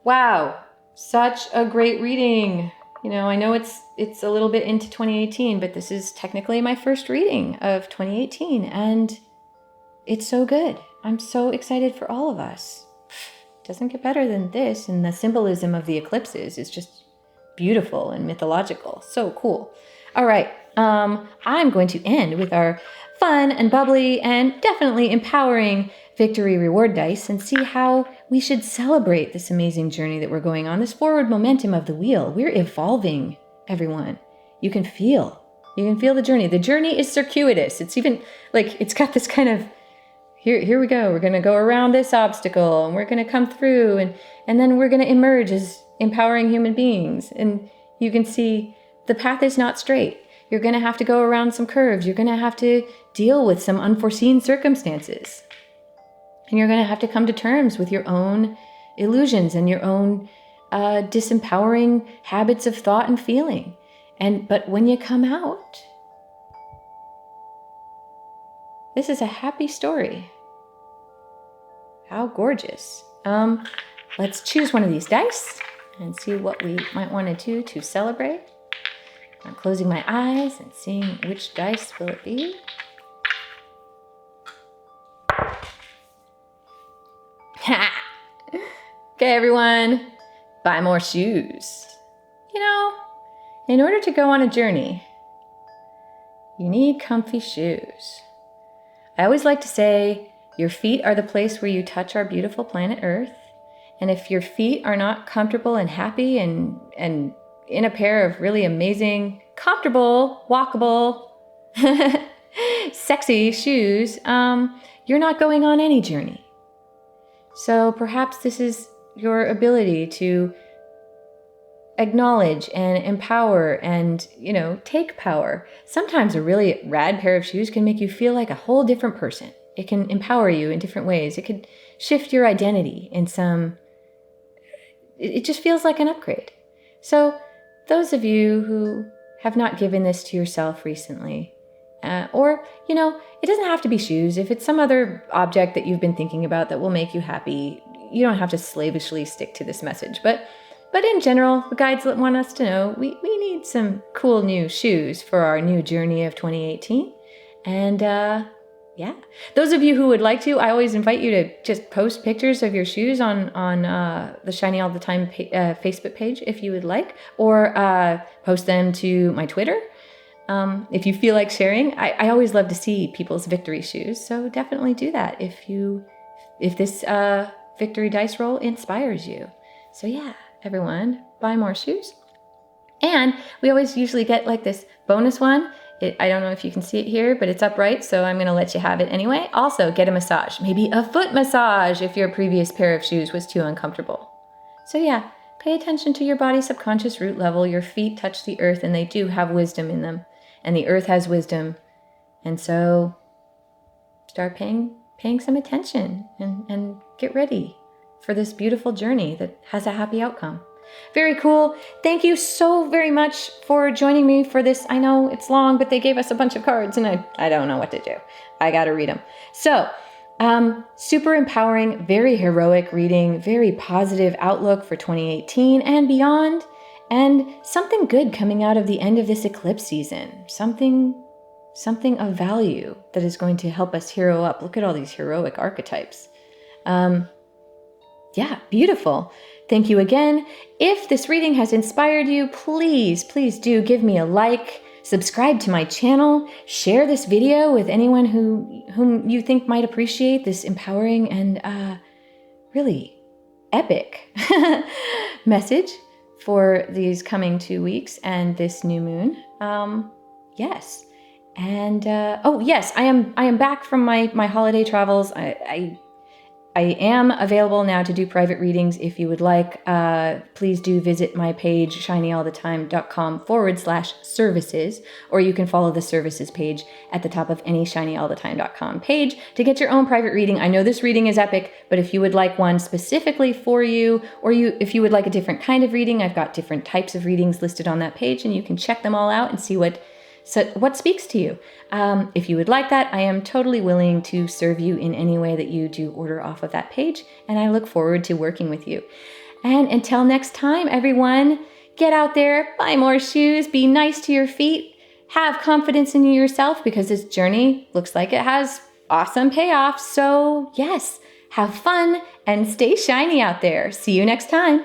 Wow, such a great reading. I know it's a little bit into 2018, but this is technically my first reading of 2018, and it's so good. I'm so excited for all of us. It doesn't get better than this, and the symbolism of the eclipses is just beautiful and mythological. So cool. All right, I'm going to end with our fun and bubbly and definitely empowering victory reward dice and see how we should celebrate this amazing journey that we're going on, this forward momentum of the wheel. We're evolving, everyone. You can feel the journey. The journey is circuitous. It's even like, it's got this kind of, here we go. We're going to go around this obstacle and we're going to come through and then we're going to emerge as empowering human beings. And you can see the path is not straight. You're going to have to go around some curves. You're going to have to deal with some unforeseen circumstances. And you're going to have to come to terms with your own illusions and your own disempowering habits of thought and feeling. But when you come out, this is a happy story. How gorgeous. Let's choose one of these dice and see what we might want to do to celebrate. I'm closing my eyes and seeing which dice will it be. Okay, everyone, buy more shoes. In order to go on a journey, you need comfy shoes. I always like to say your feet are the place where you touch our beautiful planet Earth. And if your feet are not comfortable and happy and in a pair of really amazing, comfortable, walkable, sexy shoes, you're not going on any journey. So perhaps this is your ability to acknowledge and empower and, take power. Sometimes a really rad pair of shoes can make you feel like a whole different person. It can empower you in different ways. It could shift your identity in it just feels like an upgrade. So those of you who have not given this to yourself recently, or, it doesn't have to be shoes. If it's some other object that you've been thinking about that will make you happy, you don't have to slavishly stick to this message. But in general, the guides want us to know we need some cool new shoes for our new journey of 2018. And yeah, those of you who would like to, I always invite you to just post pictures of your shoes on the Shiny All the Time Facebook page if you would like, or post them to my Twitter. If you feel like sharing, I always love to see people's victory shoes. So definitely do that if this victory dice roll inspires you. So yeah, everyone, buy more shoes. And we always usually get like this bonus one. I don't know if you can see it here, but it's upright, so I'm going to let you have it anyway. Also, get a massage, maybe a foot massage if your previous pair of shoes was too uncomfortable. So yeah, pay attention to your body's subconscious root level. Your feet touch the earth, and they do have wisdom in them, and the earth has wisdom. And so start paying some attention and get ready for this beautiful journey that has a happy outcome. Very cool. Thank you so very much for joining me for this. I know it's long, but they gave us a bunch of cards and I don't know what to do. I got to read them. So, super empowering, very heroic reading, very positive outlook for 2018 and beyond, and something good coming out of the end of this eclipse season. Something of value that is going to help us hero up. Look at all these heroic archetypes. Yeah, beautiful. Thank you again. If this reading has inspired you, please do give me a like, subscribe to my channel, share this video with anyone whom you think might appreciate this empowering and really epic message for these coming 2 weeks and this new moon. Yes. And yes, I am back from my holiday travels. I am available now to do private readings if you would like. Please do visit my page, shinyallthetime.com/services, or you can follow the services page at the top of any shinyallthetime.com page to get your own private reading. I know this reading is epic, but if you would like one specifically for you, or if you would like a different kind of reading, I've got different types of readings listed on that page, and you can check them all out and see what speaks to you. If you would like that, I am totally willing to serve you in any way that you do order off of that page, and I look forward to working with you. And until next time, everyone, get out there, buy more shoes, be nice to your feet, have confidence in yourself, because this journey looks like it has awesome payoffs. So yes, have fun and stay shiny out there. See you next time.